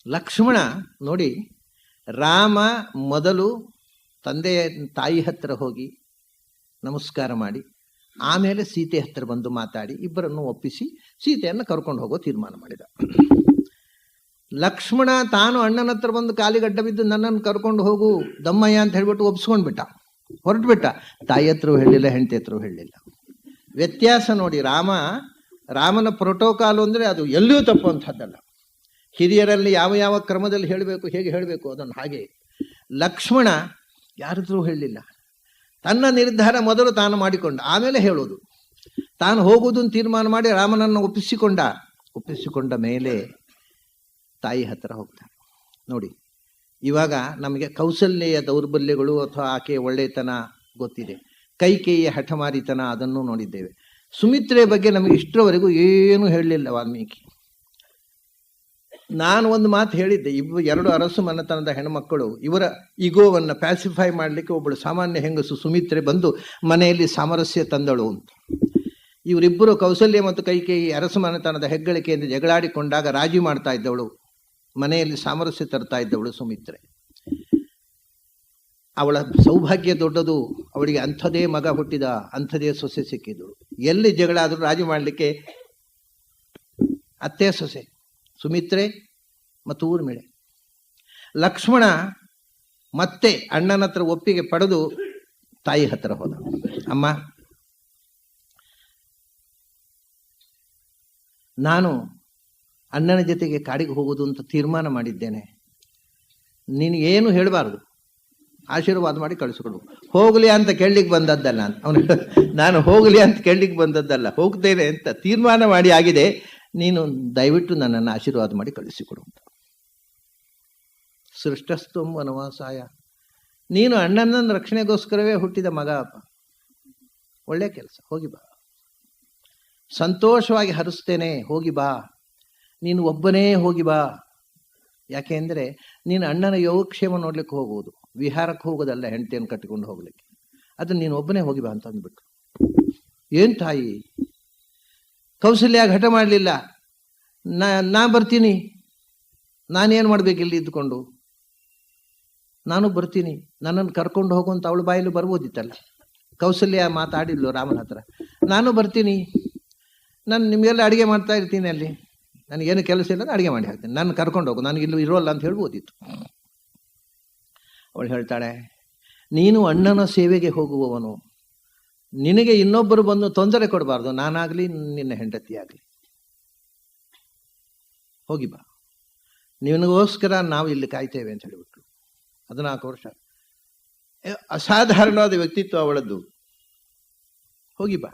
ಲಕ್ಷ್ಮಣ ನೋಡಿ, ರಾಮ ಮೊದಲು ತಂದೆಯ ತಾಯಿ ಹತ್ತಿರ ಹೋಗಿ ನಮಸ್ಕಾರ ಮಾಡಿ, ಆಮೇಲೆ ಸೀತೆ ಹತ್ತಿರ ಬಂದು ಮಾತಾಡಿ ಇಬ್ಬರನ್ನು ಒಪ್ಪಿಸಿ ಸೀತೆಯನ್ನು ಕರ್ಕೊಂಡು ಹೋಗೋ ತೀರ್ಮಾನ ಮಾಡಿದ. ಲಕ್ಷ್ಮಣ ತಾನು ಅಣ್ಣನ ಹತ್ರ ಬಂದು ಕಾಲಿಗಡ್ಡ ಬಿದ್ದು ನನ್ನನ್ನು ಕರ್ಕೊಂಡು ಹೋಗು ದಮ್ಮಯ್ಯ ಅಂತ ಹೇಳ್ಬಿಟ್ಟು ಒಪ್ಸ್ಕೊಂಡ್ಬಿಟ್ಟ, ಹೊರಟುಬಿಟ್ಟ. ತಾಯಿ ಹತ್ರವೂ ಹೇಳಿಲ್ಲ, ಹೆಂಡತಿ ಹತ್ರವೂ ಹೇಳಿಲ್ಲ. ವ್ಯತ್ಯಾಸ ನೋಡಿ, ರಾಮನ ಪ್ರೋಟೋಕಾಲ್ ಅಂದರೆ ಅದು ಎಲ್ಲಿಯೂ ತಪ್ಪುವಂಥದ್ದಲ್ಲ. ಹಿರಿಯರಲ್ಲಿ ಯಾವ ಯಾವ ಕ್ರಮದಲ್ಲಿ ಹೇಳಬೇಕು, ಹೇಗೆ ಹೇಳಬೇಕು ಅದನ್ನು ಹಾಗೆ. ಲಕ್ಷ್ಮಣ ಯಾರದ್ರೂ ಹೇಳಲಿಲ್ಲ, ತನ್ನ ನಿರ್ಧಾರ ಮೊದಲು ತಾನು ಮಾಡಿಕೊಂಡ, ಆಮೇಲೆ ಹೇಳೋದು. ತಾನು ಹೋಗುವುದನ್ನು ತೀರ್ಮಾನ ಮಾಡಿ ರಾಮನನ್ನು ಒಪ್ಪಿಸಿಕೊಂಡ ಮೇಲೆ ತಾಯಿ ಹತ್ತಿರ ಹೋಗ್ತಾರೆ. ನೋಡಿ, ಇವಾಗ ನಮಗೆ ಕೌಸಲ್ಯೆಯ ದೌರ್ಬಲ್ಯಗಳು ಅಥವಾ ಆಕೆಯ ಒಳ್ಳೆತನ ಗೊತ್ತಿದೆ, ಕೈಕೇಯಿಯ ಹಠಮಾರಿತನ ಅದನ್ನು ನೋಡಿದ್ದೇವೆ. ಸುಮಿತ್ರೆ ಬಗ್ಗೆ ನಮಗೆ ಇಷ್ಟರವರೆಗೂ ಏನೂ ಹೇಳಲಿಲ್ಲ ವಾಲ್ಮೀಕಿ. ನಾನು ಒಂದು ಮಾತು ಹೇಳಿದ್ದೆ, ಎರಡು ಅರಸು ಮನೆತನದ ಹೆಣ್ಮಕ್ಕಳು ಇವರ ಇಗೋವನ್ನು ಪ್ಯಾಸಿಫೈ ಮಾಡಲಿಕ್ಕೆ ಒಬ್ಬಳು ಸಾಮಾನ್ಯ ಹೆಂಗಸು ಸುಮಿತ್ರೆ ಬಂದು ಮನೆಯಲ್ಲಿ ಸಾಮರಸ್ಯ ತಂದಳು ಅಂತ. ಇವರಿಬ್ಬರು ಕೌಸಲ್ಯ ಮತ್ತು ಕೈಕೇಯಿ ಅರಸು ಮನೆತನದ ಹೆಗ್ಗಳಿಕೆಯಿಂದ ಜಗಳಾಡಿಕೊಂಡಾಗ ರಾಜಿ ಮಾಡ್ತಾ ಇದ್ದವಳು, ಮನೆಯಲ್ಲಿ ಸಾಮರಸ್ಯ ತರ್ತಾ ಇದ್ದವಳು ಸುಮಿತ್ರೆ. ಅವಳ ಸೌಭಾಗ್ಯ ದೊಡ್ಡದು, ಅವಳಿಗೆ ಅಂಥದೇ ಮಗ ಹುಟ್ಟಿದ, ಅಂಥದೇ ಸೊಸೆ ಸಿಕ್ಕಿದಳು. ಎಲ್ಲಿ ಜಗಳ ಆದರೂ ರಾಜಿ ಮಾಡಲಿಕ್ಕೆ ಅತ್ತೆ ಸೊಸೆ ಸುಮಿತ್ರೆ ಮತ್ತು ಊರ್ಮಿಳೆ. ಲಕ್ಷ್ಮಣ ಮತ್ತೆ ಅಣ್ಣನ ಹತ್ರ ಒಪ್ಪಿಗೆ ಪಡೆದು ತಾಯಿ ಹತ್ರ ಹೋದ. ಅಮ್ಮ, ನಾನು ಅಣ್ಣನ ಜೊತೆಗೆ ಕಾಡಿಗೆ ಹೋಗೋದು ಅಂತ ತೀರ್ಮಾನ ಮಾಡಿದ್ದೇನೆ, ನೀನು ಏನು ಹೇಳಬಾರ್ದು, ಆಶೀರ್ವಾದ ಮಾಡಿ ಕಳಿಸ್ಕೊಡು. ಹೋಗಲಿ ಅಂತ ಕೇಳಲಿಕ್ಕೆ ಬಂದದ್ದಲ್ಲ ನಾನು ಹೋಗಲಿ ಅಂತ ಕೇಳಲಿಕ್ಕೆ ಬಂದದ್ದಲ್ಲ, ಹೋಗ್ತೇನೆ ಅಂತ ತೀರ್ಮಾನ ಮಾಡಿ ಆಗಿದೆ, ನೀನು ದಯವಿಟ್ಟು ನನ್ನನ್ನು ಆಶೀರ್ವಾದ ಮಾಡಿ ಕಳಿಸಿಕೊಡು ಅಂತ. ಸೃಷ್ಟಸ್ತು ವನವಾಸಾಯ, ನೀನು ಅಣ್ಣನ ರಕ್ಷಣೆಗೋಸ್ಕರವೇ ಹುಟ್ಟಿದ ಮಗ ಅಪ್ಪ, ಒಳ್ಳೆ ಕೆಲಸ, ಹೋಗಿ ಬಾ, ಸಂತೋಷವಾಗಿ ಹರಿಸ್ತೇನೆ, ಹೋಗಿ ಬಾ, ನೀನು ಒಬ್ಬನೇ ಹೋಗಿ ಬಾ. ಯಾಕೆ ಅಂದರೆ ನೀನು ಅಣ್ಣನ ಯೋಗಕ್ಷೇಮ ನೋಡ್ಲಿಕ್ಕೆ ಹೋಗುವುದು, ವಿಹಾರಕ್ಕೆ ಹೋಗೋದಲ್ಲ, ಹೆಂಡತಿಯನ್ನು ಕಟ್ಟಿಕೊಂಡು ಹೋಗ್ಲಿಕ್ಕೆ. ಅದನ್ನು ನೀನು ಒಬ್ಬನೇ ಹೋಗಿ ಬಾ ಅಂತ ಅಂದ್ಬಿಟ್ಟು. ಏನು ತಾಯಿ, ಕೌಸಲ್ಯ ಹಠ ಮಾಡಲಿಲ್ಲ, ನಾ ಬರ್ತೀನಿ, ನಾನೇನು ಮಾಡ್ಬೇಕು ಇಲ್ಲಿ ಇದ್ದುಕೊಂಡು, ನಾನು ಬರ್ತೀನಿ, ನನ್ನನ್ನು ಕರ್ಕೊಂಡು ಹೋಗುವಂತ ಅವಳ ಬಾಯಲ್ಲಿ ಬರ್ಬೋದಿತ್ತಲ್ಲ. ಕೌಸಲ್ಯ ಮಾತಾಡಿದ್ಲು ರಾಮನ ಹತ್ರ, ನಾನು ಬರ್ತೀನಿ, ನಾನು ನಿಮಗೆಲ್ಲ ಅಡುಗೆ ಮಾಡ್ತಾ ಇರ್ತೀನಿ, ಅಲ್ಲಿ ನನಗೇನು ಕೆಲಸ ಇಲ್ಲ, ಅಡುಗೆ ಮಾಡಿ ಹಾಕ್ತೀನಿ, ನಾನು ಕರ್ಕೊಂಡು ಹೋಗು, ನನಗೆ ಇಲ್ಲಿ ಇರೋಲ್ಲ ಅಂತ ಹೇಳ್ಬೋದಿತ್ತು. ಅವಳು ಹೇಳ್ತಾಳೆ, ನೀನು ಅಣ್ಣನ ಸೇವೆಗೆ ಹೋಗುವವನು, ನಿನಗೆ ಇನ್ನೊಬ್ಬರು ಬಂದು ತೊಂದರೆ ಕೊಡಬಾರ್ದು, ನಾನಾಗಲಿ ನಿನ್ನ ಹೆಂಡತಿ ಆಗಲಿ, ಹೋಗಿ ಬಾ, ನಿನಗೋಸ್ಕರ ನಾವು ಇಲ್ಲಿ ಕಾಯ್ತೇವೆ ಅಂತ ಹೇಳಿಬಿಟ್ರು. 14 ವರ್ಷ, ಅಸಾಧಾರಣವಾದ ವ್ಯಕ್ತಿತ್ವ ಅವಳದ್ದು. ಹೋಗಿ ಬಾ.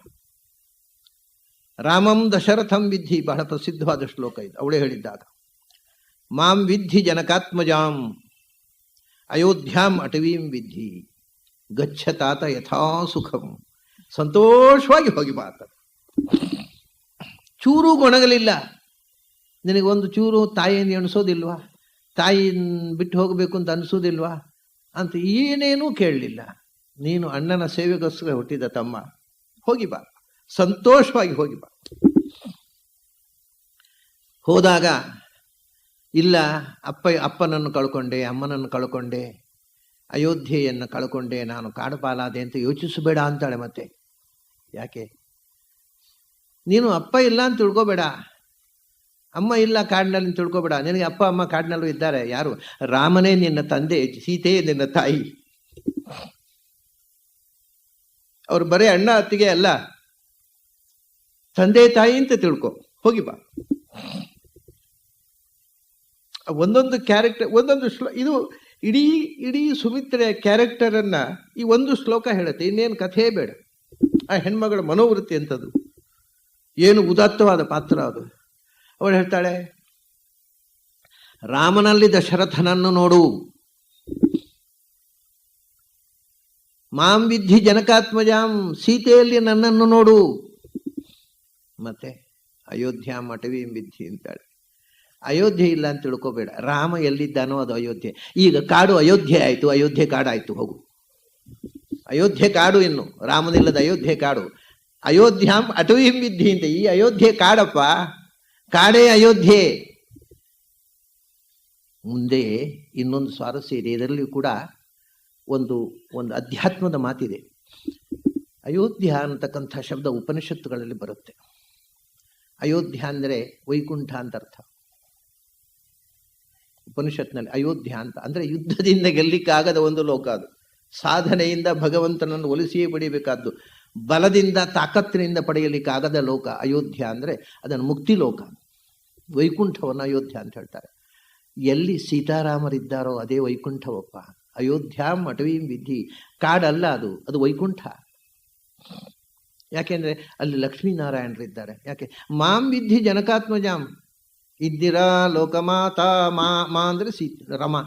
ರಾಮಂ ದಶರಥಂ ವಿದ್ಧಿ, ಬಹಳ ಪ್ರಸಿದ್ಧವಾದ ಶ್ಲೋಕ ಇದು, ಅವಳೇ ಹೇಳಿದ್ದಾಗ. ಮಾಂ ವಿದ್ಧಿ ಜನಕಾತ್ಮಜಾಂ ಅಯೋಧ್ಯಾಂ ಅಟವೀಂ ವಿದ್ಧಿ ಗಚ್ಚತಾತ ಯಥಾ ಸುಖಂ. ಸಂತೋಷವಾಗಿ ಹೋಗಿ ಬಾ ಅಂತ. ಚೂರು ಗೊಣಗಲಿಲ್ಲ, ನಿನಗೊಂದು ಚೂರು ತಾಯಿಯನ್ನು ಎಣಿಸೋದಿಲ್ವಾ, ತಾಯಿ ಬಿಟ್ಟು ಹೋಗಬೇಕು ಅಂತ ಅನಿಸೋದಿಲ್ವಾ ಅಂತ ಏನೇನೂ ಕೇಳಲಿಲ್ಲ. ನೀನು ಅಣ್ಣನ ಸೇವೆಗೋಸ್ಕರ ಹುಟ್ಟಿದ ತಮ್ಮ, ಹೋಗಿ ಬಾ, ಸಂತೋಷವಾಗಿ ಹೋಗಿ ಬಾ. ಹೋದಾಗ ಇಲ್ಲ, ಅಪ್ಪನನ್ನು ಕಳ್ಕೊಂಡೆ, ಅಮ್ಮನನ್ನು ಕಳ್ಕೊಂಡೆ, ಅಯೋಧ್ಯೆಯನ್ನು ಕಳ್ಕೊಂಡೆ, ನಾನು ಕಾಡು ಪಾಲಾದೆ ಅಂತ ಯೋಚಿಸಬೇಡ ಅಂತಾಳೆ. ಮತ್ತೆ ಯಾಕೆ, ನೀನು ಅಪ್ಪ ಇಲ್ಲ ಅಂತ ತಿಳ್ಕೊಬೇಡ, ಅಮ್ಮ ಇಲ್ಲ ಕಾಡಿನಲ್ಲಿ ತಿಳ್ಕೊಬೇಡ, ನಿನಗೆ ಅಪ್ಪ ಅಮ್ಮ ಕಾಡಿನಲ್ಲೂ ಇದ್ದಾರೆ. ಯಾರು? ರಾಮನೇ ನಿನ್ನ ತಂದೆ, ಸೀತೆಯೇ ನಿನ್ನ ತಾಯಿ. ಅವ್ರು ಬರೀ ಅಣ್ಣ ಅತ್ತಿಗೆ ಅಲ್ಲ, ತಂದೆ ತಾಯಿ ಅಂತ ತಿಳ್ಕೊ, ಹೋಗಿ ಬಾ. ಒಂದೊಂದು ಕ್ಯಾರೆಕ್ಟರ್, ಒಂದೊಂದು ಇದು ಇಡೀ ಸುಮಿತ್ರೆಯ ಕ್ಯಾರೆಕ್ಟರನ್ನ ಈ ಒಂದು ಶ್ಲೋಕ ಹೇಳುತ್ತೆ, ಇನ್ನೇನು ಕಥೆ ಬೇಡ. ಆ ಹೆಣ್ಮಗಳ ಮನೋವೃತ್ತಿ ಅಂತದ್ದು, ಏನು ಉದಾತ್ತವಾದ ಪಾತ್ರ ಅದು. ಅವಳು ಹೇಳ್ತಾಳೆ, ರಾಮನಲ್ಲಿ ದಶರಥನನ್ನು ನೋಡು, ಮಾಂ ವಿದ್ಧಿ ಜನಕಾತ್ಮಜಾಂ, ಸೀತೆಯಲ್ಲಿ ನನ್ನನ್ನು ನೋಡು, ಮತ್ತೆ ಅಯೋಧ್ಯಾಂ ಅಟವೀಂ ವಿದ್ಧಿ ಅಂತಾಳೆ. ಅಯೋಧ್ಯೆ ಇಲ್ಲ ಅಂತ ತಿಳ್ಕೋಬೇಡ, ರಾಮ ಎಲ್ಲಿದ್ದಾನೋ ಅದು ಅಯೋಧ್ಯೆ. ಈಗ ಕಾಡು ಅಯೋಧ್ಯೆ ಆಯಿತು, ಅಯೋಧ್ಯೆ ಕಾಡಾಯಿತು, ಹೋಗು. ಅಯೋಧ್ಯೆ ಕಾಡು, ಇನ್ನು ರಾಮನಿಲ್ಲದ ಅಯೋಧ್ಯೆ ಕಾಡು. ಅಯೋಧ್ಯಾಂ ಅಟವೀಂ ವಿದ್ಧಿ ಅಂತ, ಈ ಅಯೋಧ್ಯೆ ಕಾಡಪ್ಪ, ಕಾಡೇ ಅಯೋಧ್ಯೆ. ಮುಂದೆ ಇನ್ನೊಂದು ಸ್ವಾರಸ್ಯ ಇದೆ. ಇದರಲ್ಲಿ ಕೂಡ ಒಂದು ಅಧ್ಯಾತ್ಮದ ಮಾತಿದೆ. ಅಯೋಧ್ಯ ಅನ್ನತಕ್ಕಂಥ ಶಬ್ದ ಉಪನಿಷತ್ತುಗಳಲ್ಲಿ ಬರುತ್ತೆ. ಅಯೋಧ್ಯ ಅಂದರೆ ವೈಕುಂಠ ಅಂತ ಅರ್ಥ. ಉಪನಿಷತ್ನಲ್ಲಿ ಅಯೋಧ್ಯ ಅಂತ ಅಂದರೆ ಯುದ್ಧದಿಂದ ಗೆಲ್ಲಿಕ್ಕಾಗದ ಒಂದು ಲೋಕ. ಅದು ಸಾಧನೆಯಿಂದ ಭಗವಂತನನ್ನು ಒಲಿಸಿಯೇ ಪಡೆಯಬೇಕಾದ್ದು, ಬಲದಿಂದ ತಾಕತ್ತಿನಿಂದ ಪಡೆಯಲಿಕ್ಕಾಗದ ಲೋಕ ಅಯೋಧ್ಯ. ಅಂದರೆ ಅದನ್ನು ಮುಕ್ತಿ ಲೋಕ, ವೈಕುಂಠವನ್ನು ಅಯೋಧ್ಯ ಅಂತ ಹೇಳ್ತಾರೆ. ಎಲ್ಲಿ ಸೀತಾರಾಮರಿದ್ದಾರೋ ಅದೇ ವೈಕುಂಠವಪ್ಪ. ಅಯೋಧ್ಯಾಂ ಅಟವೀಂ ವಿಧಿ, ಕಾಡಲ್ಲ ಅದು ವೈಕುಂಠ. ಯಾಕೆಂದರೆ ಅಲ್ಲಿ ಲಕ್ಷ್ಮೀನಾರಾಯಣರಿದ್ದಾರೆ. ಯಾಕೆ ಮಾಂ ವಿಧಿ ಜನಕಾತ್ಮಜಾಂ, ಇದ್ದಿರಾ ಲೋಕಮಾತಾ ಮಾ ಅಂದರೆ ರಮ,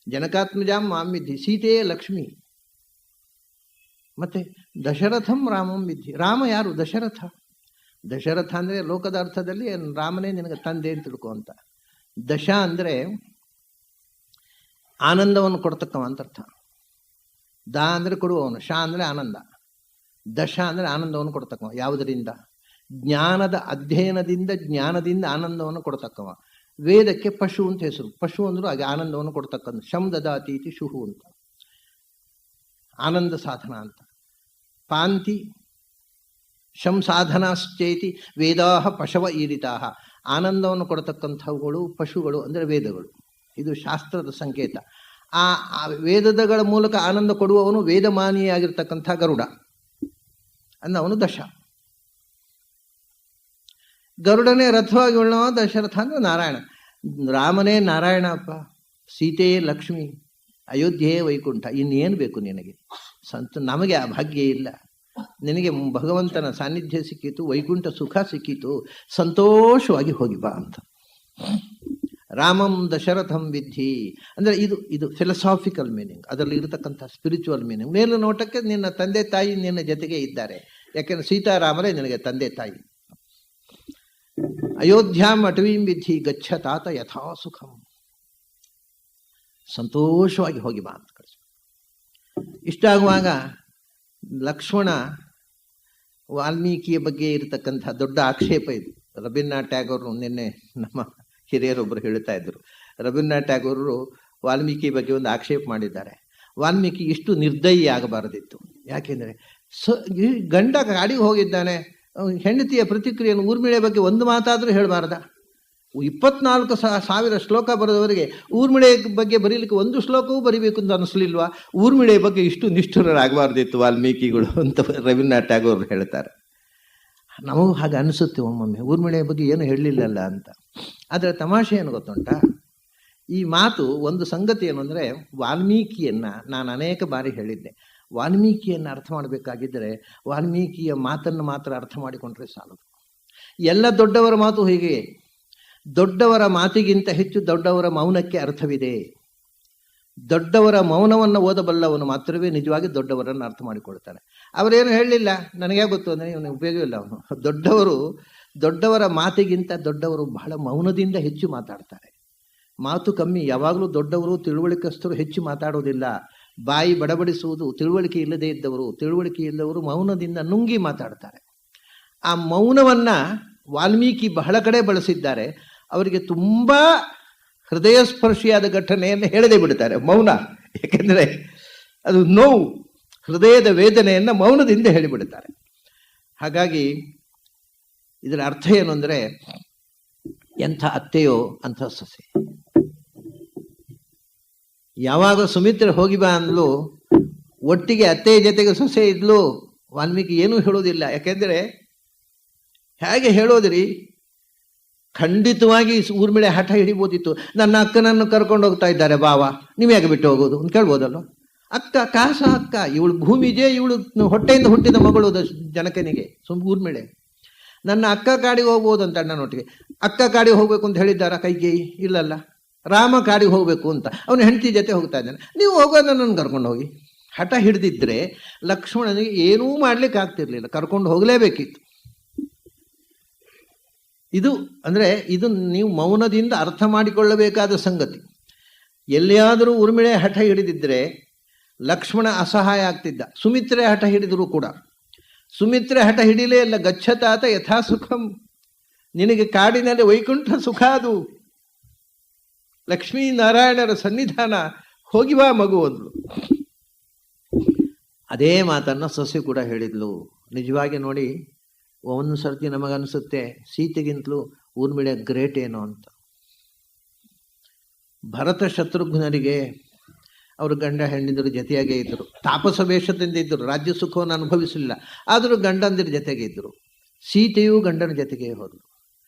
ಜನಕಾತ್ಮಜಾಂ ಮಾಂ ವಿಧಿ, ಸೀತೆಯೇ ಲಕ್ಷ್ಮಿ. ಮತ್ತೆ ದಶರಥಂ ರಾಮಂ ವಿಧಿ, ರಾಮ ಯಾರು? ದಶರಥ. ದಶರಥ ಅಂದರೆ ಲೋಕದ ಅರ್ಥದಲ್ಲಿ ರಾಮನೇ ನಿನಗೆ ತಂದೆ ಅಂತ ತಿಳ್ಕೊ ಅಂತ. ದಶ ಅಂದರೆ ಆನಂದವನ್ನು ಕೊಡ್ತಕ್ಕವ ಅಂತ ಅರ್ಥ. ದ ಅಂದರೆ ಕೊಡುವವನು, ಶ ಅಂದರೆ ಆನಂದ. ದಶ ಅಂದರೆ ಆನಂದವನ್ನು ಕೊಡ್ತಕ್ಕವ. ಯಾವುದರಿಂದ? ಜ್ಞಾನದ ಅಧ್ಯಯನದಿಂದ, ಜ್ಞಾನದಿಂದ ಆನಂದವನ್ನು ಕೊಡ್ತಕ್ಕವ. ವೇದಕ್ಕೆ ಪಶು ಅಂತ ಹೆಸರು. ಪಶು ಅಂದರೂ ಹಾಗೆ ಆನಂದವನ್ನು ಕೊಡ್ತಕ್ಕಂಥ. ಶಂ ದದಾತೀತಿ ಶುಹು ಅಂತ, ಆನಂದ ಸಾಧನ ಅಂತ. ಪಾಂತಿ ಶಂ ಸಾಧನಾಶ್ಚೇತಿ ವೇದಾಹ ಪಶವ ಈರಿತಾಹ, ಆನಂದವನ್ನು ಕೊಡತಕ್ಕಂಥವುಗಳು ಪಶುಗಳು ಅಂದರೆ ವೇದಗಳು. ಇದು ಶಾಸ್ತ್ರದ ಸಂಕೇತ. ಆ ವೇದಗಳ ಮೂಲಕ ಆನಂದ ಕೊಡುವವನು ವೇದಮಾನಿಯಾಗಿರ್ತಕ್ಕಂಥ ಗರುಡ ಅನ್ನವನು ದಶ. ಗರುಡನೇ ರಥವಾಗಿ ಉಳ್ಳವ ದಶರಥ ಅಂದರೆ ನಾರಾಯಣ. ರಾಮನೇ ನಾರಾಯಣ ಅಪ್ಪ, ಸೀತೆಯೇ ಲಕ್ಷ್ಮಿ, ಅಯೋಧ್ಯೆಯೇ ವೈಕುಂಠ. ಇನ್ನೇನು ಬೇಕು ನಿನಗೆ? ನಮಗೆ ಆ ಭಾಗ್ಯ ಇಲ್ಲ. ನಿನಗೆ ಭಗವಂತನ ಸಾನ್ನಿಧ್ಯ ಸಿಕ್ಕಿತು, ವೈಕುಂಠ ಸುಖ ಸಿಕ್ಕಿತು, ಸಂತೋಷವಾಗಿ ಹೋಗಿ ಬಾ ಅಂತ. ರಾಮಂ ದಶರಥಂ ವಿಧಿ ಅಂದರೆ ಇದು ಫಿಲಸಾಫಿಕಲ್ ಮೀನಿಂಗ್, ಅದರಲ್ಲಿ ಇರತಕ್ಕಂಥ ಸ್ಪಿರಿಚುವಲ್ ಮೀನಿಂಗ್. ಮೇಲು ನೋಟಕ್ಕೆ ನಿನ್ನ ತಂದೆ ತಾಯಿ ನಿನ್ನ ಜೊತೆಗೆ ಇದ್ದಾರೆ. ಯಾಕೆಂದ್ರೆ ಸೀತಾರಾಮರೇ ನಿನಗೆ ತಂದೆ ತಾಯಿ. ಅಯೋಧ್ಯಾಂ ಅಟವೀಂ ವಿಧಿ ಗಚ್ಚ ತಾತ ಯಥಾ ಸುಖಂ, ಸಂತೋಷವಾಗಿ ಹೋಗಿ ಬಾ ಅಂತ ಕಳಿಸ. ಇಷ್ಟಾಗುವಾಗ ಲಕ್ಷ್ಮಣ ವಾಲ್ಮೀಕಿಯ ಬಗ್ಗೆ ಇರತಕ್ಕಂಥ ದೊಡ್ಡ ಆಕ್ಷೇಪ ಇದು. ರವೀಂದ್ರನಾಥ್ ಟ್ಯಾಗೋರು ನಿನ್ನೆ ನಮ್ಮ ಹಿರಿಯರೊಬ್ಬರು ಹೇಳ್ತಾ ಇದ್ರು, ರವೀಂದ್ರನಾಥ್ ಟ್ಯಾಗೋರರು ವಾಲ್ಮೀಕಿ ಬಗ್ಗೆ ಒಂದು ಆಕ್ಷೇಪ ಮಾಡಿದ್ದಾರೆ. ವಾಲ್ಮೀಕಿ ಇಷ್ಟು ನಿರ್ದಯಿ ಆಗಬಾರದಿತ್ತು. ಯಾಕೆಂದರೆ ಗಂಡ ಗಾಡಿಗೆ ಹೋಗಿದ್ದಾನೆ, ಹೆಂಡತಿಯ ಪ್ರತಿಕ್ರಿಯೆಯನ್ನು ಊರ್ಮಿಳೆ ಬಗ್ಗೆ ಒಂದು ಮಾತಾದರೂ ಹೇಳಬಾರ್ದ? 24,000 ಶ್ಲೋಕ ಬರೆದವರಿಗೆ ಊರ್ಮಿಳೆ ಬಗ್ಗೆ ಬರೀಲಿಕ್ಕೆ ಒಂದು ಶ್ಲೋಕವೂ ಬರಿಬೇಕು ಅಂತ ಅನಿಸ್ಲಿಲ್ವಾ? ಊರ್ಮಿಳೆ ಬಗ್ಗೆ ಇಷ್ಟು ನಿಷ್ಠುರರಾಗಬಾರ್ದಿತ್ತು ವಾಲ್ಮೀಕಿಗಳು ಅಂತ ರವೀಂದ್ರನಾಥ್ ಟ್ಯಾಗೋರ್ ಹೇಳ್ತಾರೆ. ನಮಗೂ ಹಾಗೆ ಅನಿಸುತ್ತೆ ಒಮ್ಮೊಮ್ಮೆ, ಊರ್ಮಿಳೆ ಬಗ್ಗೆ ಏನು ಹೇಳಲಿಲ್ಲಲ್ಲ ಅಂತ. ಆದರೆ ತಮಾಷೆ ಏನು ಗೊತ್ತುಂಟ? ಈ ಮಾತು ಒಂದು ಸಂಗತಿ ಏನು ಅಂದರೆ, ವಾಲ್ಮೀಕಿಯನ್ನು ನಾನು ಅನೇಕ ಬಾರಿ ಹೇಳಿದ್ದೆ, ವಾಲ್ಮೀಕಿಯನ್ನು ಅರ್ಥ ಮಾಡಬೇಕಾಗಿದ್ದರೆ ವಾಲ್ಮೀಕಿಯ ಮಾತನ್ನು ಮಾತ್ರ ಅರ್ಥ ಮಾಡಿಕೊಂಡ್ರೆ ಸಾಲದು. ಎಲ್ಲ ದೊಡ್ಡವರ ಮಾತು ಹೀಗೆ. ದೊಡ್ಡವರ ಮಾತಿಗಿಂತ ಹೆಚ್ಚು ದೊಡ್ಡವರ ಮೌನಕ್ಕೆ ಅರ್ಥವಿದೆ. ದೊಡ್ಡವರ ಮೌನವನ್ನು ಓದಬಲ್ಲವನು ಮಾತ್ರವೇ ನಿಜವಾಗಿ ದೊಡ್ಡವರನ್ನು ಅರ್ಥ ಮಾಡಿಕೊಳ್ತಾನೆ. ಅವರೇನು ಹೇಳಲಿಲ್ಲ, ನನಗೆ ಗೊತ್ತು ಅಂದರೆ ಇವನಿಗೆ ಉಪಯೋಗವಿಲ್ಲ ಅವನು. ದೊಡ್ಡವರ ಮಾತಿಗಿಂತ ದೊಡ್ಡವರು ಬಹಳ ಮೌನದಿಂದ ಹೆಚ್ಚು ಮಾತಾಡ್ತಾರೆ. ಮಾತು ಕಮ್ಮಿ. ಯಾವಾಗಲೂ ದೊಡ್ಡವರು ತಿಳುವಳಿಕಸ್ಥರು ಹೆಚ್ಚು ಮಾತಾಡೋದಿಲ್ಲ. ಬಾಯಿ ಬಡಬಡಿಸುವುದು ತಿಳುವಳಿಕೆ ಇಲ್ಲದೇ ಇದ್ದವರು, ತಿಳುವಳಿಕೆ ಇಲ್ಲದವರು ಮೌನದಿಂದ ನುಂಗಿ ಮಾತಾಡ್ತಾರೆ. ಆ ಮೌನವನ್ನು ವಾಲ್ಮೀಕಿ ಬಹಳ ಕಡೆ ಬಳಸಿದ್ದಾರೆ. ಅವರಿಗೆ ತುಂಬ ಹೃದಯ ಸ್ಪರ್ಶಿಯಾದ ಘಟನೆಯನ್ನು ಹೇಳದೇ ಬಿಡ್ತಾರೆ ಮೌನ. ಏಕೆಂದರೆ ಅದು ನೋವು, ಹೃದಯದ ವೇದನೆಯನ್ನು ಮೌನದಿಂದ ಹೇಳಿಬಿಡ್ತಾರೆ. ಹಾಗಾಗಿ ಇದರ ಅರ್ಥ ಏನು ಅಂದರೆ, ಎಂಥ ಅತ್ತೆಯೋ ಅಂಥ ಸೊಸೆ. ಯಾವಾಗ ಸುಮಿತ್ರೆ ಹೋಗಿ ಬಾ ಅಂದ್ಲು, ಒಟ್ಟಿಗೆ ಅತ್ತೆಯ ಜೊತೆಗೆ ಸೊಸೆ ಇದ್ಲು. ವಾಲ್ಮೀಕಿ ಏನೂ ಹೇಳೋದಿಲ್ಲ. ಯಾಕೆಂದರೆ ಹೇಗೆ ಹೇಳೋದ್ರಿ? ಖಂಡಿತವಾಗಿ ಊರ್ಮಿಳೆ ಹಠ ಹಿಡಿಬೋದಿತ್ತು. ನನ್ನ ಅಕ್ಕನನ್ನು ಕರ್ಕೊಂಡು ಹೋಗ್ತಾ ಇದ್ದಾರೆ ಬಾವ, ನೀವು ಯಾಕೆ ಬಿಟ್ಟು ಹೋಗೋದು ಅಂತ ಕೇಳ್ಬೋದಲ್ಲ. ಅಕ್ಕ ಕಾಸ ಅಕ್ಕ, ಇವಳು ಭೂಮಿಜೆ, ಇವಳು ಹೊಟ್ಟೆಯಿಂದ ಹುಟ್ಟಿದ ಮಗಳು ಜನಕನಿಗೆ ಊರ್ಮಿಳೆ. ನನ್ನ ಅಕ್ಕ ಕಾಡಿಗೆ ಹೋಗ್ಬೋದು ಅಂತ ಅಣ್ಣನೊಟ್ಟಿಗೆ. ಅಕ್ಕ ಕಾಡಿಗೆ ಹೋಗ್ಬೇಕು ಅಂತ ಹೇಳಿದ್ದಾರ ಕೈಕೇಯಿ? ಇಲ್ಲಲ್ಲ, ರಾಮ ಕಾಡಿಗೆ ಹೋಗ್ಬೇಕು ಅಂತ ಅವನು ಹೆಂಡತಿ ಜೊತೆ ಹೋಗ್ತಾ ಇದ್ದಾನೆ. ನೀವು ಹೋಗೋದು ನನ್ನ ಕರ್ಕೊಂಡು ಹೋಗಿ. ಹಠ ಹಿಡಿದಿದ್ರೆ ಲಕ್ಷ್ಮಣನಿಗೆ ಏನೂ ಮಾಡ್ಲಿಕ್ಕೆ ಆಗ್ತಿರ್ಲಿಲ್ಲ, ಕರ್ಕೊಂಡು ಹೋಗಲೇಬೇಕಿತ್ತು. ಇದು ನೀವು ಮೌನದಿಂದ ಅರ್ಥ ಮಾಡಿಕೊಳ್ಳಬೇಕಾದ ಸಂಗತಿ. ಎಲ್ಲಿಯಾದರೂ ಊರ್ಮಿಳೆ ಹಠ ಹಿಡಿದಿದ್ರೆ ಲಕ್ಷ್ಮಣ ಅಸಹಾಯ ಆಗ್ತಿದ್ದ. ಸುಮಿತ್ರೆ ಹಠ ಹಿಡಿದರೂ ಕೂಡ, ಸುಮಿತ್ರೆ ಹಠ ಹಿಡಿಲೇ ಇಲ್ಲ. ಗಚ್ಚತಾತ ಯಥಾ ಸುಖಂ, ನಿನಗೆ ಕಾಡಿನಲ್ಲಿ ವೈಕುಂಠ ಸುಖ ಅದು ಲಕ್ಷ್ಮೀನಾರಾಯಣರ ಸನ್ನಿಧಾನ, ಹೋಗಿ ಬಾ ಮಗು ಅಂದ್ಲು. ಅದೇ ಮಾತನ್ನು ಸೊಸೆ ಕೂಡ ಹೇಳಿದ್ಲು. ನಿಜವಾಗಿ ನೋಡಿ, ಒಂದು ಸರ್ತಿ ನಮಗನ್ಸುತ್ತೆ ಸೀತೆಗಿಂತಲೂ ಊರ್ಮಿಳೆ ಗ್ರೇಟ್ ಏನೋ ಅಂತ. ಭರತ ಶತ್ರುಘ್ನರಿಗೆ ಅವರು ಗಂಡ ಹೆಣ್ಣಿದ್ರು ಜೊತೆಯಾಗೇ ಇದ್ದರು, ತಾಪಸ ವೇಷದಿಂದ ಇದ್ದರು, ರಾಜ್ಯ ಸುಖವನ್ನು ಅನುಭವಿಸಲಿಲ್ಲ, ಆದರೂ ಗಂಡಂದಿರ ಜೊತೆಗೆ ಇದ್ದರು. ಸೀತೆಯೂ ಗಂಡನ ಜೊತೆಗೆ ಹೋದಳು.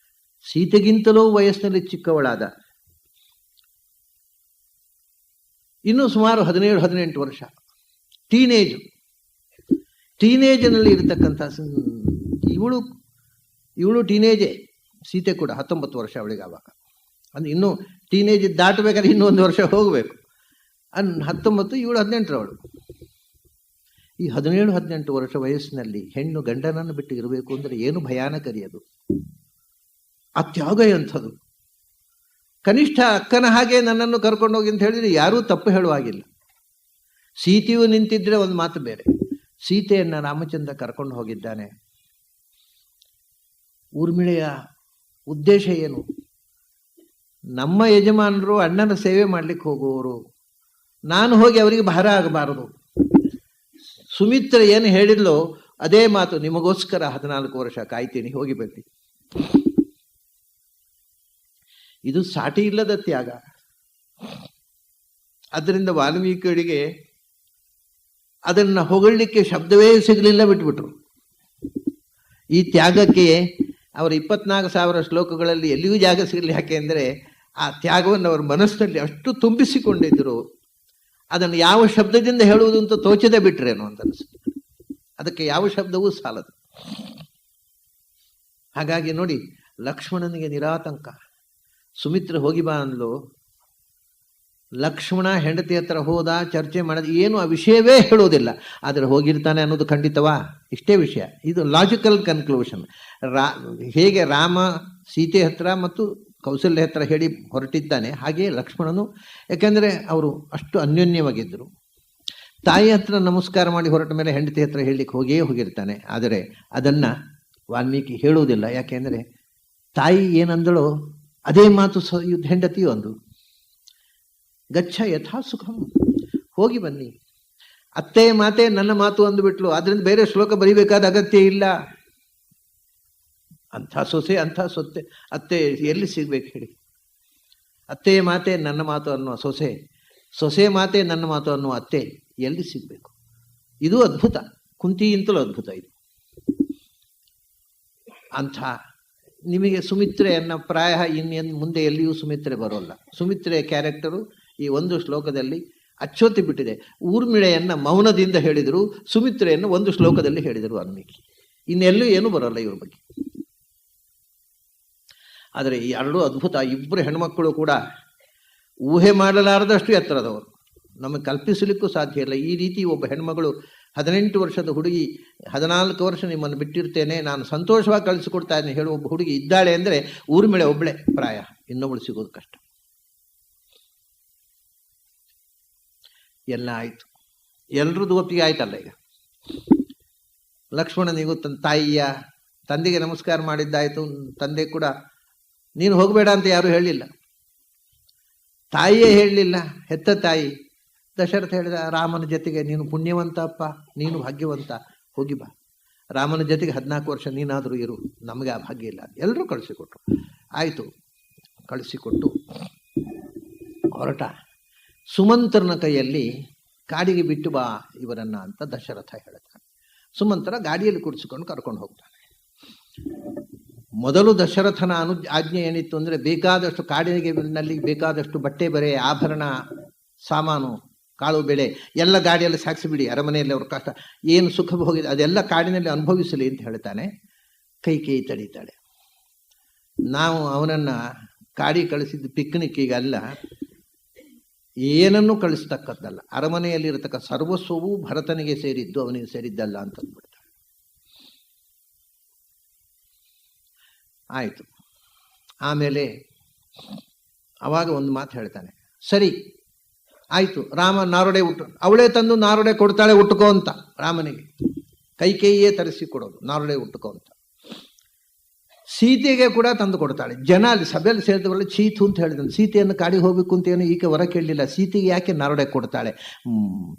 ಸೀತೆಗಿಂತಲೂ ವಯಸ್ಸಿನಲ್ಲಿ ಚಿಕ್ಕವಳಾದ, ಇನ್ನೂ ಸುಮಾರು 17-18 ವರ್ಷ, ಟೀನೇಜ್ನಲ್ಲಿ ಇರತಕ್ಕಂಥ ಇವಳು ಟೀನೇಜೇ, ಸೀತೆ ಕೂಡ 19 ವರ್ಷ ಅವಳಿಗೆ. ಆವಾಗ ಅಂದ್ರೆ ಇನ್ನೂ ಟೀನೇಜ್ ದಾಟಬೇಕಾದ್ರೆ ಇನ್ನೂ 1 ವರ್ಷ ಹೋಗಬೇಕು. 19, ಇವಳು 18ರವಳು. ಈ 17-18 ವರ್ಷ ವಯಸ್ಸಿನಲ್ಲಿ ಹೆಣ್ಣು ಗಂಡನನ್ನು ಬಿಟ್ಟು ಇರಬೇಕು ಅಂದರೆ ಏನು ಭಯಾನಕರಿ ಅದು. ಆ ತ್ಯಾಗ ಎಂಥದ್ದು. ಕನಿಷ್ಠ ಅಕ್ಕನ ಹಾಗೆ ನನ್ನನ್ನು ಕರ್ಕೊಂಡೋಗಿ ಅಂತ ಹೇಳಿದ್ರೆ ಯಾರೂ ತಪ್ಪು ಹೇಳುವಾಗಿಲ್ಲ. ಸೀತೆಯು ನಿಂತಿದ್ರೆ ಒಂದು ಮಾತು ಬೇರೆ. ಸೀತೆಯನ್ನ ರಾಮಚಂದ್ರ ಕರ್ಕೊಂಡು ಹೋಗಿದ್ದಾನೆ. ಊರ್ಮಿಳೆಯ ಉದ್ದೇಶ ಏನು? ನಮ್ಮ ಯಜಮಾನರು ಅಣ್ಣನ ಸೇವೆ ಮಾಡ್ಲಿಕ್ಕೆ ಹೋಗುವವರು, ನಾನು ಹೋಗಿ ಅವರಿಗೆ ಭಾರ ಆಗಬಾರದು. ಸುಮಿತ್ರ ಏನು ಹೇಳಿದ್ಲೋ ಅದೇ ಮಾತು, ನಿಮಗೋಸ್ಕರ 14 ವರ್ಷ ಕಾಯ್ತೀನಿ, ಹೋಗಿ ಬನ್ನಿ. ಇದು ಸಾಟಿ ಇಲ್ಲದ ತ್ಯಾಗ. ಅದರಿಂದ ವಾಲ್ಮೀಕಿಗಳಿಗೆ ಅದನ್ನು ಹೊಗಳಲಿಕ್ಕೆ ಶಬ್ದವೇ ಸಿಗಲಿಲ್ಲ, ಬಿಟ್ಬಿಟ್ರು. ಈ ತ್ಯಾಗಕ್ಕೆ ಅವರ 24,000 ಶ್ಲೋಕಗಳಲ್ಲಿ ಎಲ್ಲಿಯೂ ಜಾಗ ಸಿಗಲಿ. ಯಾಕೆ ಅಂದರೆ ಆ ತ್ಯಾಗವನ್ನು ಅವರ ಮನಸ್ಸಿನಲ್ಲಿ ಅಷ್ಟು ತುಂಬಿಸಿಕೊಂಡಿದ್ದರು. ಅದನ್ನು ಯಾವ ಶಬ್ದದಿಂದ ಹೇಳುವುದು ಅಂತ ತೋಚದೆ ಬಿಟ್ರೇನು ಅಂತ ಅನಿಸುತ್ತೆ. ಅದಕ್ಕೆ ಯಾವ ಶಬ್ದವೂ ಸಾಲದು. ಹಾಗಾಗಿ ನೋಡಿ, ಲಕ್ಷ್ಮಣನಿಗೆ ನಿರಾತಂಕ. ಸುಮಿತ್ರ ಹೋಗಿ ಬಾ ಅಂದ್ಲು. ಲಕ್ಷ್ಮಣ ಹೆಂಡತಿ ಹತ್ರ ಹೋದ, ಚರ್ಚೆ ಮಾಡಿದ, ಏನು ಆ ವಿಷಯವೇ ಹೇಳೋದಿಲ್ಲ. ಆದರೆ ಹೋಗಿರ್ತಾನೆ ಅನ್ನೋದು ಖಂಡಿತವಾ? ಇಷ್ಟೇ ವಿಷಯ. ಇದು ಲಾಜಿಕಲ್ ಕನ್ಕ್ಲೂಷನ್. ಹೇಗೆ ರಾಮ ಸೀತೆ ಹತ್ರ ಮತ್ತು ಕೌಸಲ್ಯ ಹತ್ರ ಹೇಳಿ ಹೊರಟಿದ್ದಾನೆ, ಹಾಗೆಯೇ ಲಕ್ಷ್ಮಣನು. ಯಾಕೆಂದರೆ ಅವರು ಅಷ್ಟು ಅನ್ಯೋನ್ಯವಾಗಿದ್ದರು. ತಾಯಿ ಹತ್ರ ನಮಸ್ಕಾರ ಮಾಡಿ ಹೊರಟ ಮೇಲೆ ಹೆಂಡತಿ ಹತ್ರ ಹೇಳಲಿಕ್ಕೆ ಹೋಗಿರ್ತಾನೆ. ಆದರೆ ಅದನ್ನು ವಾಲ್ಮೀಕಿ ಹೇಳುವುದಿಲ್ಲ. ಯಾಕೆಂದರೆ ತಾಯಿ ಏನಂದಳೋ ಅದೇ ಮಾತು ಹೆಂಡತಿಯು ಅಂದು. ಗಚ್ಚ ಯಥಾ ಸುಖಂ, ಹೋಗಿ ಬನ್ನಿ. ಅತ್ತೆ ಮಾತೆ ನನ್ನ ಮಾತು ಅಂದುಬಿಟ್ಲು, ಅದರಿಂದ ಬೇರೆ ಶ್ಲೋಕ ಬರೀಬೇಕಾದ ಅಗತ್ಯ ಇಲ್ಲ. ಅಂಥ ಸೊಸೆ, ಅಂಥ ಸೊತ್ತೆ ಅತ್ತೆ ಎಲ್ಲಿ ಸಿಗ್ಬೇಕು ಹೇಳಿ? ಅತ್ತೆ ಮಾತೆ ನನ್ನ ಮಾತು ಅನ್ನುವ ಸೊಸೆ, ಸೊಸೆ ಮಾತೆ ನನ್ನ ಮಾತು ಅನ್ನುವ ಅತ್ತೆ ಎಲ್ಲಿ ಸಿಗಬೇಕು? ಇದು ಅದ್ಭುತ, ಕುಂತಿಗಿಂತಲೂ ಅದ್ಭುತ ಇದು. ಅಂಥ ನಿಮಗೆ ಸುಮಿತ್ರೆಯನ್ನು ಪ್ರಾಯ ಇನ್ನೇನು ಮುಂದೆ ಎಲ್ಲಿಯೂ ಸುಮಿತ್ರೆ ಬರೋಲ್ಲ. ಸುಮಿತ್ರೆಯ ಕ್ಯಾರೆಕ್ಟರು ಈ ಒಂದು ಶ್ಲೋಕದಲ್ಲಿ ಅಚ್ಚೊತ್ತಿ ಬಿಟ್ಟಿದೆ. ಊರ್ಮಿಳೆಯನ್ನು ಮೌನದಿಂದ ಹೇಳಿದರು, ಸುಮಿತ್ರೆಯನ್ನು ಒಂದು ಶ್ಲೋಕದಲ್ಲಿ ಹೇಳಿದರು ವಾಲ್ಮೀಕಿ. ಇನ್ನೆಲ್ಲೂ ಏನೂ ಬರೋಲ್ಲ ಇವ್ರ ಬಗ್ಗೆ. ಆದರೆ ಈ ಎರಡೂ ಅದ್ಭುತ. ಇಬ್ಬರು ಹೆಣ್ಮಕ್ಕಳು ಕೂಡ ಊಹೆ ಮಾಡಲಾರದಷ್ಟು ಎತ್ತರದವರು, ನಮಗೆ ಕಲ್ಪಿಸಲಿಕ್ಕೂ ಸಾಧ್ಯ ಇಲ್ಲ. ಈ ರೀತಿ ಒಬ್ಬ ಹೆಣ್ಮಗಳು, 18 ವರ್ಷದ ಹುಡುಗಿ, 14 ವರ್ಷ ನಿಮ್ಮನ್ನು ಬಿಟ್ಟಿರ್ತೇನೆ, ನಾನು ಸಂತೋಷವಾಗಿ ಕಳಿಸಿಕೊಡ್ತಾ ಇದ್ದೇನೆ ಹೇಳುವ ಒಬ್ಬ ಹುಡುಗಿ ಇದ್ದಾಳೆ ಅಂದರೆ ಊರ್ಮಿಳೆ ಒಬ್ಬಳೆ ಪ್ರಾಯ, ಇನ್ನೊಬ್ಬಳು ಸಿಗೋದು ಕಷ್ಟ. ಎಲ್ಲ ಆಯಿತು, ಎಲ್ರದ್ದು ಒಪ್ಪಿಗೆ ಆಯ್ತಲ್ಲ. ಈಗ ಲಕ್ಷ್ಮಣನಿಗೂ ತನ್ನ ತಾಯಿಯ ತಂದೆಗೆ ನಮಸ್ಕಾರ ಮಾಡಿದ್ದಾಯಿತು. ತಂದೆ ಕೂಡ ನೀನು ಹೋಗಬೇಡ ಅಂತ ಯಾರೂ ಹೇಳಲಿಲ್ಲ, ತಾಯಿಯೇ ಹೇಳಲಿಲ್ಲ, ಹೆತ್ತ ತಾಯಿ. ದಶರಥ ಹೇಳಿದ, ರಾಮನ ಜೊತೆಗೆ ನೀನು ಪುಣ್ಯವಂತ ಅಪ್ಪ, ನೀನು ಭಾಗ್ಯವಂತ, ಹೋಗಿ ಬಾ. ರಾಮನ ಜೊತೆಗೆ 14 ವರ್ಷ ನೀನಾದರೂ ಇರು, ನಮಗೆ ಆ ಭಾಗ್ಯ ಇಲ್ಲ. ಎಲ್ಲರೂ ಕಳಿಸಿಕೊಟ್ರು. ಆಯಿತು, ಕಳಿಸಿಕೊಟ್ಟು ಹೊರಟ. ಸುಮಂತ್ರನ ಕೈಯಲ್ಲಿ ಕಾಡಿಗೆ ಬಿಟ್ಟು ಬಾ ಇವರನ್ನ ಅಂತ ದಶರಥ ಹೇಳ್ತಾನೆ. ಸುಮಂತ್ರ ಗಾಡಿಯಲ್ಲಿ ಕುಡಿಸಿಕೊಂಡು ಕರ್ಕೊಂಡು ಹೋಗ್ತಾನೆ. ಮೊದಲು ದಶರಥನ ಆಜ್ಞೆ ಏನಿತ್ತು ಅಂದರೆ, ಬೇಕಾದಷ್ಟು ಕಾಡಿನಲ್ಲಿ ಬೇಕಾದಷ್ಟು ಬಟ್ಟೆ ಬರೆ, ಆಭರಣ, ಸಾಮಾನು, ಕಾಳು ಬೆಳೆ ಎಲ್ಲ ಗಾಡಿಯಲ್ಲಿ ಸಾಗಿಸಿಬಿಡಿ. ಅರಮನೆಯಲ್ಲಿ ಅವ್ರ ಕಷ್ಟ ಏನು ಸುಖ ಹೋಗಿದೆ ಅದೆಲ್ಲ ಕಾಡಿನಲ್ಲಿ ಅನುಭವಿಸಲಿ ಅಂತ ಹೇಳ್ತಾನೆ. ಕೈಕೇಯಿ ತಡೀತಾಳೆ. ನಾವು ಅವನನ್ನು ಕಾಡಿ ಕಳಿಸಿದ್ದು ಪಿಕ್ನಿಕ್ಕಿಗೆ ಅಲ್ಲ, ಏನನ್ನೂ ಕಳಿಸ್ತಕ್ಕದ್ದಲ್ಲ. ಅರಮನೆಯಲ್ಲಿರತಕ್ಕ ಸರ್ವಸ್ವವೂ ಭರತನಿಗೆ ಸೇರಿದ್ದು, ಅವನಿಗೆ ಸೇರಿದ್ದಲ್ಲ ಅಂತಂದ್ಬಿಡ್ತಾಳೆ. ಆಯಿತು. ಆಮೇಲೆ ಅವಾಗ ಒಂದು ಮಾತು ಹೇಳ್ತಾನೆ, ಸರಿ ಆಯಿತು, ರಾಮ ನಾರುಡೆ ಅವಳೇ ತಂದು ನಾರುಡೆ ಕೊಡ್ತಾಳೆ, ಉಟ್ಕೋ ಅಂತ. ರಾಮನಿಗೆ ಕೈಕೇಯಿಯೇ ತರಿಸಿ ಕೊಡೋದು, ನಾರುಡೆ ಉಟ್ಕೋ ಅಂತ. ಸೀತೆಗೆ ಕೂಡ ತಂದು ಕೊಡ್ತಾಳೆ. ಜನ ಅಲ್ಲಿ ಸಭೆಯಲ್ಲಿ ಸೇರಿದವರೆಲ್ಲ ಚೀತು ಅಂತ ಹೇಳಿದ್ರು. ಸೀತೆಯನ್ನು ಕಾಡಿಗೆ ಹೋಗ್ಬೇಕು ಅಂತ ಏನು ಈಕೆ ಹೊರ ಕೇಳಲಿಲ್ಲ. ಸೀತೆಗೆ ಯಾಕೆ ನಾರಡೆ ಕೊಡ್ತಾಳೆ,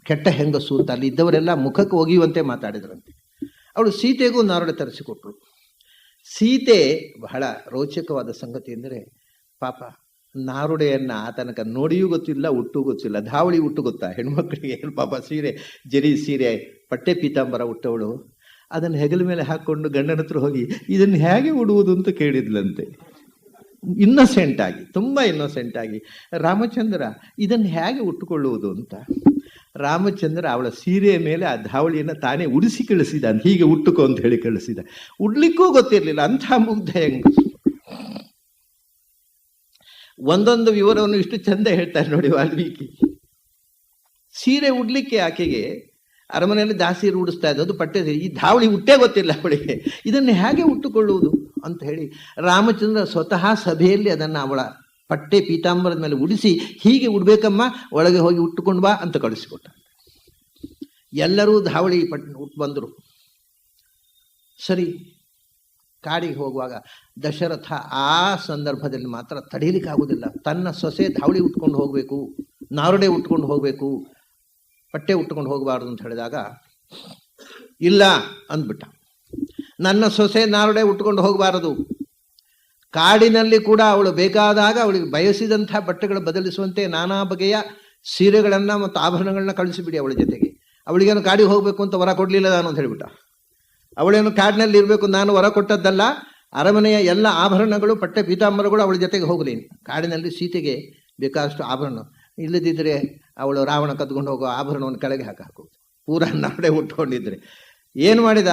ಕೆಟ್ಟ ಹೆಂಗಸು ಅಂತ ಅಲ್ಲಿ ಇದ್ದವರೆಲ್ಲ ಮುಖಕ್ಕೆ ಒಗೆಯುವಂತೆ ಮಾತಾಡಿದ್ರಂತೆ. ಅವಳು ಸೀತೆಗೂ ನಾರಡೆ ತರಿಸಿಕೊಟ್ರು. ಸೀತೆ ಬಹಳ ರೋಚಕವಾದ ಸಂಗತಿ ಎಂದರೆ, ಪಾಪ ನಾರುಡೆಯನ್ನ ಆತನಕ ನೋಡಿಯೂ ಗೊತ್ತಿಲ್ಲ, ಉಟ್ಟು ಗೊತ್ತಿಲ್ಲ. ಧಾವಳಿ ಉಟ್ಟು ಗೊತ್ತಾ ಹೆಣ್ಮಕ್ಳಿಗೆ? ಪಾಪ ಸೀರೆ, ಜರಿ ಸೀರೆ, ಪಟ್ಟೆ ಪೀತಾಂಬರ ಉಟ್ಟವಳು ಅದನ್ನು ಹೆಗಲ ಮೇಲೆ ಹಾಕ್ಕೊಂಡು ಗಂಡನ ಹತ್ರ ಹೋಗಿ ಇದನ್ನು ಹೇಗೆ ಉಡುವುದು ಅಂತ ಕೇಳಿದ್ಲಂತೆ. ಇನ್ನೋಸೆಂಟ್ ಆಗಿ, ತುಂಬ ಇನ್ನೋಸೆಂಟ್ ಆಗಿ, ರಾಮಚಂದ್ರ ಇದನ್ನು ಹೇಗೆ ಉಟ್ಟುಕೊಳ್ಳುವುದು ಅಂತ. ರಾಮಚಂದ್ರ ಅವಳ ಸೀರೆಯ ಮೇಲೆ ಆ ಧಾವಳಿಯನ್ನು ತಾನೇ ಉಡಿಸಿ ಕಳಿಸಿದ. ಹೀಗೆ ಉಟ್ಟುಕೋ ಅಂತ ಹೇಳಿ ಕಳಿಸಿದ. ಉಡ್ಲಿಕ್ಕೂ ಗೊತ್ತಿರಲಿಲ್ಲ, ಅಂಥ ಮುಗ್ಧ ಹೆಂಗಸು. ಒಂದೊಂದು ವಿವರವನ್ನು ಇಷ್ಟು ಚಂದ ಹೇಳ್ತಾರೆ ನೋಡಿ ವಾಲ್ಮೀಕಿ. ಸೀರೆ ಉಡ್ಲಿಕ್ಕೆ ಆಕೆಗೆ ಅರಮನೆಯಲ್ಲಿ ದಾಸೀರು ಉಡಿಸ್ತಾ ಇದ್ದದ್ದು ಪಟ್ಟೆ, ಈ ಧಾವಳಿ ಉಟ್ಟೇ ಗೊತ್ತಿಲ್ಲ ಅವಳಿಗೆ, ಇದನ್ನು ಹೇಗೆ ಉಟ್ಟುಕೊಳ್ಳುವುದು ಅಂತ ಹೇಳಿ ರಾಮಚಂದ್ರ ಸ್ವತಃ ಸಭೆಯಲ್ಲಿ ಅದನ್ನು ಅವಳ ಪಟ್ಟೆ ಪೀತಾಂಬರದ ಮೇಲೆ ಉಡಿಸಿ, ಹೀಗೆ ಉಡ್ಬೇಕಮ್ಮ, ಒಳಗೆ ಹೋಗಿ ಉಟ್ಟುಕೊಂಡು ಬಾ ಅಂತ ಕಳಿಸಿಕೊಟ್ಟ. ಎಲ್ಲರೂ ಧಾವಳಿ ಉಟ್ಟು ಬಂದರು. ಸರಿ, ಕಾಡಿಗೆ ಹೋಗುವಾಗ ದಶರಥ ಆ ಸಂದರ್ಭದಲ್ಲಿ ಮಾತ್ರ ತಡೀಲಿಕ್ಕಾಗುವುದಿಲ್ಲ. ತನ್ನ ಸೊಸೆ ಧಾವಳಿ ಉಟ್ಕೊಂಡು ಹೋಗಬೇಕು, ನಾರುಡೆ ಉಟ್ಕೊಂಡು ಹೋಗಬೇಕು, ಪಟ್ಟೆ ಉಟ್ಕೊಂಡು ಹೋಗಬಾರ್ದು ಅಂತ ಹೇಳಿದಾಗ ಇಲ್ಲ ಅಂದ್ಬಿಟ್ಟ. ನನ್ನ ಸೊಸೆ ನಾರುಡೆ ಉಟ್ಕೊಂಡು ಹೋಗಬಾರದು, ಕಾಡಿನಲ್ಲಿ ಕೂಡ ಅವಳು ಬೇಕಾದಾಗ ಅವಳಿಗೆ ಬಯಸಿದಂಥ ಬಟ್ಟೆಗಳು ಬದಲಿಸುವಂತೆ ನಾನಾ ಬಗೆಯ ಸೀರೆಗಳನ್ನು ಮತ್ತು ಆಭರಣಗಳನ್ನ ಕಳಿಸಿಬಿಡಿ ಅವಳ ಜೊತೆಗೆ. ಅವಳಿಗೇನು ಕಾಡಿಗೆ ಹೋಗಬೇಕು ಅಂತ ವರ ಕೊಡಲಿಲ್ಲ ನಾನು ಅಂತ ಹೇಳಿಬಿಟ್ಟ. ಅವಳೇನು ಕಾಡಿನಲ್ಲಿ ಇರಬೇಕು ನಾನು ವರ ಕೊಟ್ಟದ್ದಲ್ಲ, ಅರಮನೆಯ ಎಲ್ಲ ಆಭರಣಗಳು ಪಟ್ಟೆ ಪೀತಾಂಬರಗಳು ಅವಳ ಜೊತೆಗೆ ಹೋಗಲಿ. ಕಾಡಿನಲ್ಲಿ ಸೀತೆಗೆ ಬೇಕಾದಷ್ಟು ಆಭರಣ, ಇಲ್ಲದಿದ್ದರೆ ಅವಳು ರಾವಣ ಕದ್ಕೊಂಡು ಹೋಗೋ ಆಭರಣವನ್ನು ಕೆಳಗೆ ಹಾಕೋದು. ಪೂರ ನಾಡೆ ಉಟ್ಕೊಂಡಿದ್ರೆ ಏನು ಮಾಡಿದ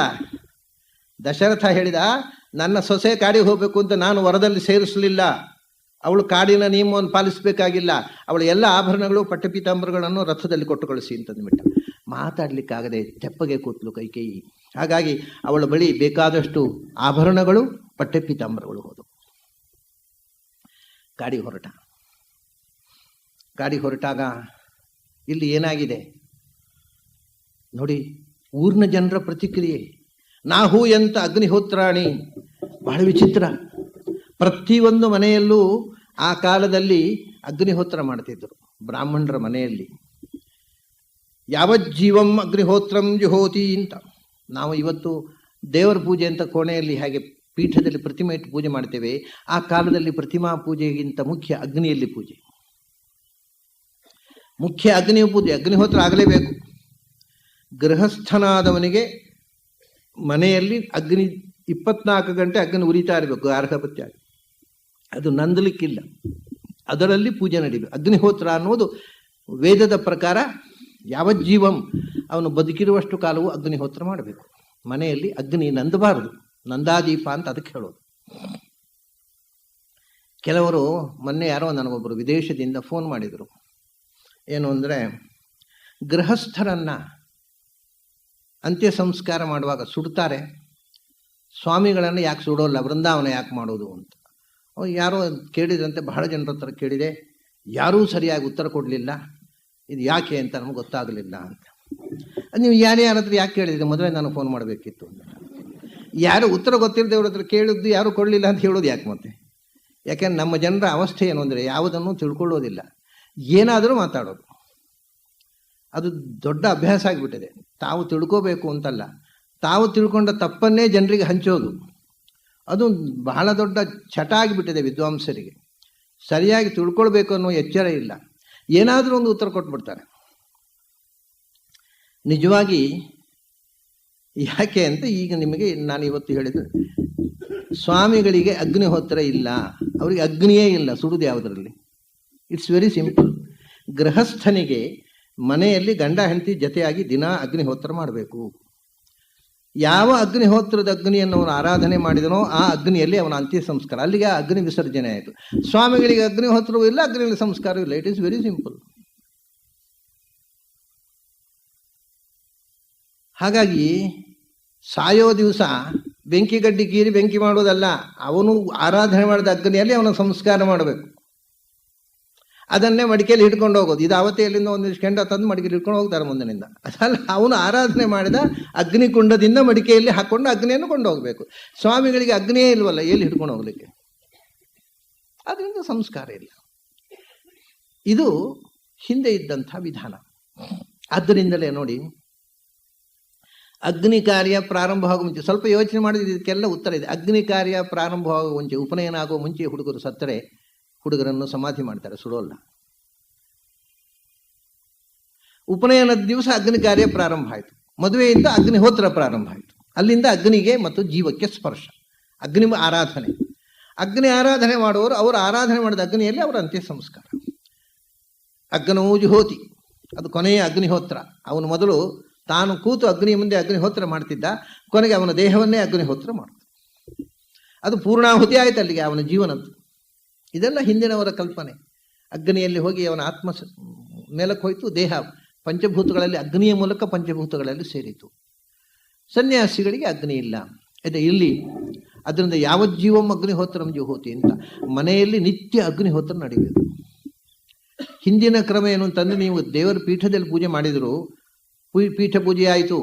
ದಶರಥ? ಹೇಳಿದ, ನನ್ನ ಸೊಸೆ ಕಾಡಿಗೆ ಹೋಗಬೇಕು ಅಂತ ನಾನು ವರದಲ್ಲಿ ಸೇರಿಸಲಿಲ್ಲ, ಅವಳು ಕಾಡಿನ ನಿಯಮವನ್ನು ಪಾಲಿಸಬೇಕಾಗಿಲ್ಲ, ಅವಳು ಎಲ್ಲ ಆಭರಣಗಳು ಪಟ್ಟೆ ಪೀತಾಂಬರಗಳನ್ನು ರಥದಲ್ಲಿ ಕೊಟ್ಟು ಕಳಿಸಿ ಅಂತಂದ್ಬಿಟ್ಟ. ಮಾತಾಡ್ಲಿಕ್ಕಾಗದೆ ತೆಪ್ಪಗೆ ಕೂತ್ಲು ಕೈಕೇಯಿ. ಹಾಗಾಗಿ ಅವಳ ಬಳಿ ಬೇಕಾದಷ್ಟು ಆಭರಣಗಳು ಪಟ್ಟೆ ಪೀತಾಂಬರಗಳು ಹೋದವು. ಗಾಡಿ ಹೊರಟಾಗ ಇಲ್ಲಿ ಏನಾಗಿದೆ ನೋಡಿ, ಊರಿನ ಜನರ ಪ್ರತಿಕ್ರಿಯೆ. ನಾಹೂ ಎಂತ ಅಗ್ನಿಹೋತ್ರಾಣಿ, ಬಹಳ ವಿಚಿತ್ರ. ಪ್ರತಿಯೊಂದು ಮನೆಯಲ್ಲೂ ಆ ಕಾಲದಲ್ಲಿ ಅಗ್ನಿಹೋತ್ರ ಮಾಡ್ತಿದ್ರು ಬ್ರಾಹ್ಮಣರ ಮನೆಯಲ್ಲಿ. ಯಾವಜ್ಜೀವಂ ಅಗ್ನಿಹೋತ್ರಂ ಜುಹೋತಿ ಅಂತ. ನಾವು ಇವತ್ತು ದೇವರ ಪೂಜೆ ಅಂತ ಕೋಣೆಯಲ್ಲಿ ಹಾಗೆ ಪೀಠದಲ್ಲಿ ಪ್ರತಿಮೆ ಇಟ್ಟು ಪೂಜೆ ಮಾಡ್ತೇವೆ. ಆ ಕಾಲದಲ್ಲಿ ಪ್ರತಿಮಾ ಪೂಜೆಗಿಂತ ಮುಖ್ಯ ಅಗ್ನಿಯಲ್ಲಿ ಪೂಜೆ, ಮುಖ್ಯ ಅಗ್ನಿಯ ಪೂಜೆ. ಅಗ್ನಿಹೋತ್ರ ಆಗಲೇಬೇಕು. ಗೃಹಸ್ಥನಾದವನಿಗೆ ಮನೆಯಲ್ಲಿ ಅಗ್ನಿ 24 ಗಂಟೆ ಅಗ್ನಿ ಉರಿತಾ ಇರಬೇಕು, ಅರ್ಹಪತ್ಯ. ಅದು ನಂದಲಿಕ್ಕಿಲ್ಲ, ಅದರಲ್ಲಿ ಪೂಜೆ ನಡೀಬೇಕು. ಅಗ್ನಿಹೋತ್ರ ಅನ್ನೋದು ವೇದದ ಪ್ರಕಾರ ಯಾವಜ್ಜೀವಂ, ಅವನು ಬದುಕಿರುವಷ್ಟು ಕಾಲವೂ ಅಗ್ನಿಹೋತ್ರ ಮಾಡಬೇಕು. ಮನೆಯಲ್ಲಿ ಅಗ್ನಿ ನಂದಬಾರದು, ನಂದಾದೀಪ ಅಂತ ಅದಕ್ಕೆ ಹೇಳೋದು. ಕೆಲವರು ಮೊನ್ನೆ ಯಾರೋ ನನಗೊಬ್ಬರು ವಿದೇಶದಿಂದ ಫೋನ್ ಮಾಡಿದರು. ಏನು ಅಂದರೆ, ಗೃಹಸ್ಥರನ್ನ ಅಂತ್ಯ ಸಂಸ್ಕಾರ ಮಾಡುವಾಗ ಸುಡ್ತಾರೆ, ಸ್ವಾಮಿಗಳನ್ನು ಯಾಕೆ ಸುಡೋಲ್ಲ, ವೃಂದಾವನ ಯಾಕೆ ಮಾಡೋದು ಅಂತ. ಯಾರೋ ಕೇಳಿದ್ರಂತೆ, ಬಹಳ ಜನರ ಹತ್ರ ಕೇಳಿದೆ, ಯಾರೂ ಸರಿಯಾಗಿ ಉತ್ತರ ಕೊಡಲಿಲ್ಲ. ಇದು ಯಾಕೆ ಅಂತ ನಮ್ಗೆ ಗೊತ್ತಾಗಲಿಲ್ಲ ಅಂತ. ನೀವು ಯಾರ ಹತ್ರ ಯಾಕೆ ಕೇಳಿದ್ರಿ, ಮೊದಲೇ ನಾನು ಫೋನ್ ಮಾಡಬೇಕಿತ್ತು ಅಂತ. ಯಾರು ಉತ್ತರ ಗೊತ್ತಿರದೇವ್ರ ಹತ್ರ ಕೇಳಿದ್ದು ಯಾರು ಕೊಡಲಿಲ್ಲ ಅಂತ ಹೇಳೋದು ಯಾಕೆ ಮತ್ತೆ? ಯಾಕೆಂದ್ರೆ ನಮ್ಮ ಜನರ ಅವಸ್ಥೆ ಏನು ಅಂದರೆ ಯಾವುದನ್ನು ತಿಳ್ಕೊಳ್ಳೋದಿಲ್ಲ, ಏನಾದರೂ ಮಾತಾಡೋದು. ಅದು ದೊಡ್ಡ ಅಭ್ಯಾಸ ಆಗಿಬಿಟ್ಟಿದೆ. ತಾವು ತಿಳ್ಕೋಬೇಕು ಅಂತಲ್ಲ, ತಾವು ತಿಳ್ಕೊಂಡ ತಪ್ಪನ್ನೇ ಜನರಿಗೆ ಹಂಚೋದು, ಅದು ಬಹಳ ದೊಡ್ಡ ಚಟ ಆಗಿಬಿಟ್ಟಿದೆ ವಿದ್ವಾಂಸರಿಗೆ. ಸರಿಯಾಗಿ ತಿಳ್ಕೊಳ್ಬೇಕು ಅನ್ನೋ ಎಚ್ಚರ ಇಲ್ಲ, ಏನಾದರೂ ಒಂದು ಉತ್ತರ ಕೊಟ್ಬಿಡ್ತಾರೆ. ನಿಜವಾಗಿ ಯಾಕೆ ಅಂತ ಈಗ ನಿಮಗೆ ನಾನು ಇವತ್ತು ಹೇಳಿದ್ದು, ಸ್ವಾಮಿಗಳಿಗೆ ಅಗ್ನಿಹೋತ್ರ ಇಲ್ಲ, ಅವರಿಗೆ ಅಗ್ನಿಯೇ ಇಲ್ಲ, ಸುಡುದು ಯಾವುದರಲ್ಲಿ? It's very simple. ಗೃಹಸ್ಥನಿಗೆ ಮನೆಯಲ್ಲಿ ಗಂಡ ಹೆಂಡತಿ ಜೊತೆಯಾಗಿ ದಿನ ಅಗ್ನಿಹೋತ್ರ ಮಾಡಬೇಕು. ಯಾವ ಅಗ್ನಿಹೋತ್ರದ ಅಗ್ನಿಯನ್ನು ಅವನು ಆರಾಧನೆ ಮಾಡಿದನೋ ಆ ಅಗ್ನಿಯಲ್ಲಿ ಅವನ ಅಂತ್ಯ ಸಂಸ್ಕಾರ, ಅಲ್ಲಿಗೆ ಅಗ್ನಿ ವಿಸರ್ಜನೆ ಆಯಿತು. ಸ್ವಾಮಿಗಳಿಗೆ ಅಗ್ನಿಹೋತ್ರವೂ ಇಲ್ಲ, ಅಗ್ನಿಯಲ್ಲಿ ಸಂಸ್ಕಾರವೂ ಇಲ್ಲ. It is very simple. ಹಾಗಾಗಿ ಸಾಯೋ ದಿವಸ ಬೆಂಕಿ ಗಡ್ಡಿ ಕೀರಿ ಬೆಂಕಿ ಮಾಡೋದಲ್ಲ, ಅವನು ಆರಾಧನೆ ಮಾಡಿದ ಅಗ್ನಿಯಲ್ಲಿ ಅವನ ಸಂಸ್ಕಾರ ಮಾಡಬೇಕು. ಅದನ್ನೇ ಮಡಿಕೆಯಲ್ಲಿ ಹಿಡ್ಕೊಂಡು ಹೋಗೋದು. ಇದು ಅವತ್ತೆಯಲ್ಲಿಂದ ಒಂದಿಷ್ಟು ಕೆಂಡ ತಂದು ಮಡಿಕೆಯಲ್ಲಿ ಹಿಡ್ಕೊಂಡು ಹೋಗ್ತಾರೆ ಮುಂದಿನಿಂದ. ಅದಲ್ಲ, ಅವನು ಆರಾಧನೆ ಮಾಡಿದ ಅಗ್ನಿಕುಂಡದಿಂದ ಮಡಿಕೆಯಲ್ಲಿ ಹಾಕ್ಕೊಂಡು ಅಗ್ನಿಯನ್ನು ಕೊಂಡು ಹೋಗಬೇಕು. ಸ್ವಾಮಿಗಳಿಗೆ ಅಗ್ನಿಯೇ ಇಲ್ವಲ್ಲ, ಎಲ್ಲಿ ಹಿಡ್ಕೊಂಡು ಹೋಗ್ಲಿಕ್ಕೆ? ಅದರಿಂದ ಸಂಸ್ಕಾರ ಇಲ್ಲ. ಇದು ಹಿಂದೆ ಇದ್ದಂಥ ವಿಧಾನ. ಆದ್ದರಿಂದಲೇ ನೋಡಿ, ಅಗ್ನಿ ಕಾರ್ಯ ಪ್ರಾರಂಭವಾಗುವ ಮುಂಚೆ ಸ್ವಲ್ಪ ಯೋಚನೆ ಮಾಡಿದ್ರೆ ಇದಕ್ಕೆಲ್ಲ ಉತ್ತರ ಇದೆ. ಅಗ್ನಿ ಕಾರ್ಯ ಪ್ರಾರಂಭವಾಗುವ ಮುಂಚೆ, ಉಪನಯನ ಆಗುವ ಮುಂಚೆ ಹುಡುಗರು ಸತ್ತರೆ ಹುಡುಗರನ್ನು ಸಮಾಧಿ ಮಾಡ್ತಾರೆ, ಸುಡೋಲ್ಲ. ಉಪನಯನದ ದಿವಸ ಅಗ್ನಿ ಕಾರ್ಯ ಪ್ರಾರಂಭ ಆಯಿತು. ಮದುವೆಯಿಂದ ಅಗ್ನಿಹೋತ್ರ ಪ್ರಾರಂಭ ಆಯಿತು. ಅಲ್ಲಿಂದ ಅಗ್ನಿಗೆ ಮತ್ತು ಜೀವಕ್ಕೆ ಸ್ಪರ್ಶ, ಅಗ್ನಿ ಆರಾಧನೆ. ಅಗ್ನಿ ಆರಾಧನೆ ಮಾಡುವವರು ಅವರು ಆರಾಧನೆ ಮಾಡಿದ ಅಗ್ನಿಯಲ್ಲಿ ಅವರ ಅಂತ್ಯ ಸಂಸ್ಕಾರ. ಅಗ್ನೌ ಜುಹೋತಿ, ಅದು ಕೊನೆಯ ಅಗ್ನಿಹೋತ್ರ. ಅವನು ಮೊದಲು ತಾನು ಕೂತು ಅಗ್ನಿ ಮುಂದೆ ಅಗ್ನಿಹೋತ್ರ ಮಾಡ್ತಿದ್ದ, ಕೊನೆಗೆ ಅವನ ದೇಹವನ್ನೇ ಅಗ್ನಿಹೋತ್ರ ಮಾಡ್ತ. ಅದು ಪೂರ್ಣಾಹುತಿ ಆಯ್ತು ಅಲ್ಲಿಗೆ ಅವನ ಜೀವನದ್ದು. ಇದೆಲ್ಲ ಹಿಂದಿನವರ ಕಲ್ಪನೆ. ಅಗ್ನಿಯಲ್ಲಿ ಹೋಗಿ ಅವನ ಆತ್ಮ ಮೇಲಕ್ಕೆ ಹೋಯಿತು, ದೇಹ ಪಂಚಭೂತಗಳಲ್ಲಿ ಅಗ್ನಿಯ ಮೂಲಕ ಪಂಚಭೂತಗಳಲ್ಲಿ ಸೇರಿತು. ಸನ್ಯಾಸಿಗಳಿಗೆ ಅಗ್ನಿ ಇಲ್ಲ. ಇದೆ ಇಲ್ಲಿ. ಅದರಿಂದ ಯಾವ ಜೀವಂ ಅಗ್ನಿಹೋತ್ರಂ ಜುಹೋತಿ ಅಂತ ಮನೆಯಲ್ಲಿ ನಿತ್ಯ ಅಗ್ನಿಹೋತ್ರ ನಡೀಬೇಕು. ಹಿಂದಿನ ಕ್ರಮ ಏನು ಅಂತಂದರೆ, ನೀವು ದೇವರ ಪೀಠದಲ್ಲಿ ಪೂಜೆ ಮಾಡಿದರು, ಪೀಠ ಪೂಜೆ ಆಯಿತು,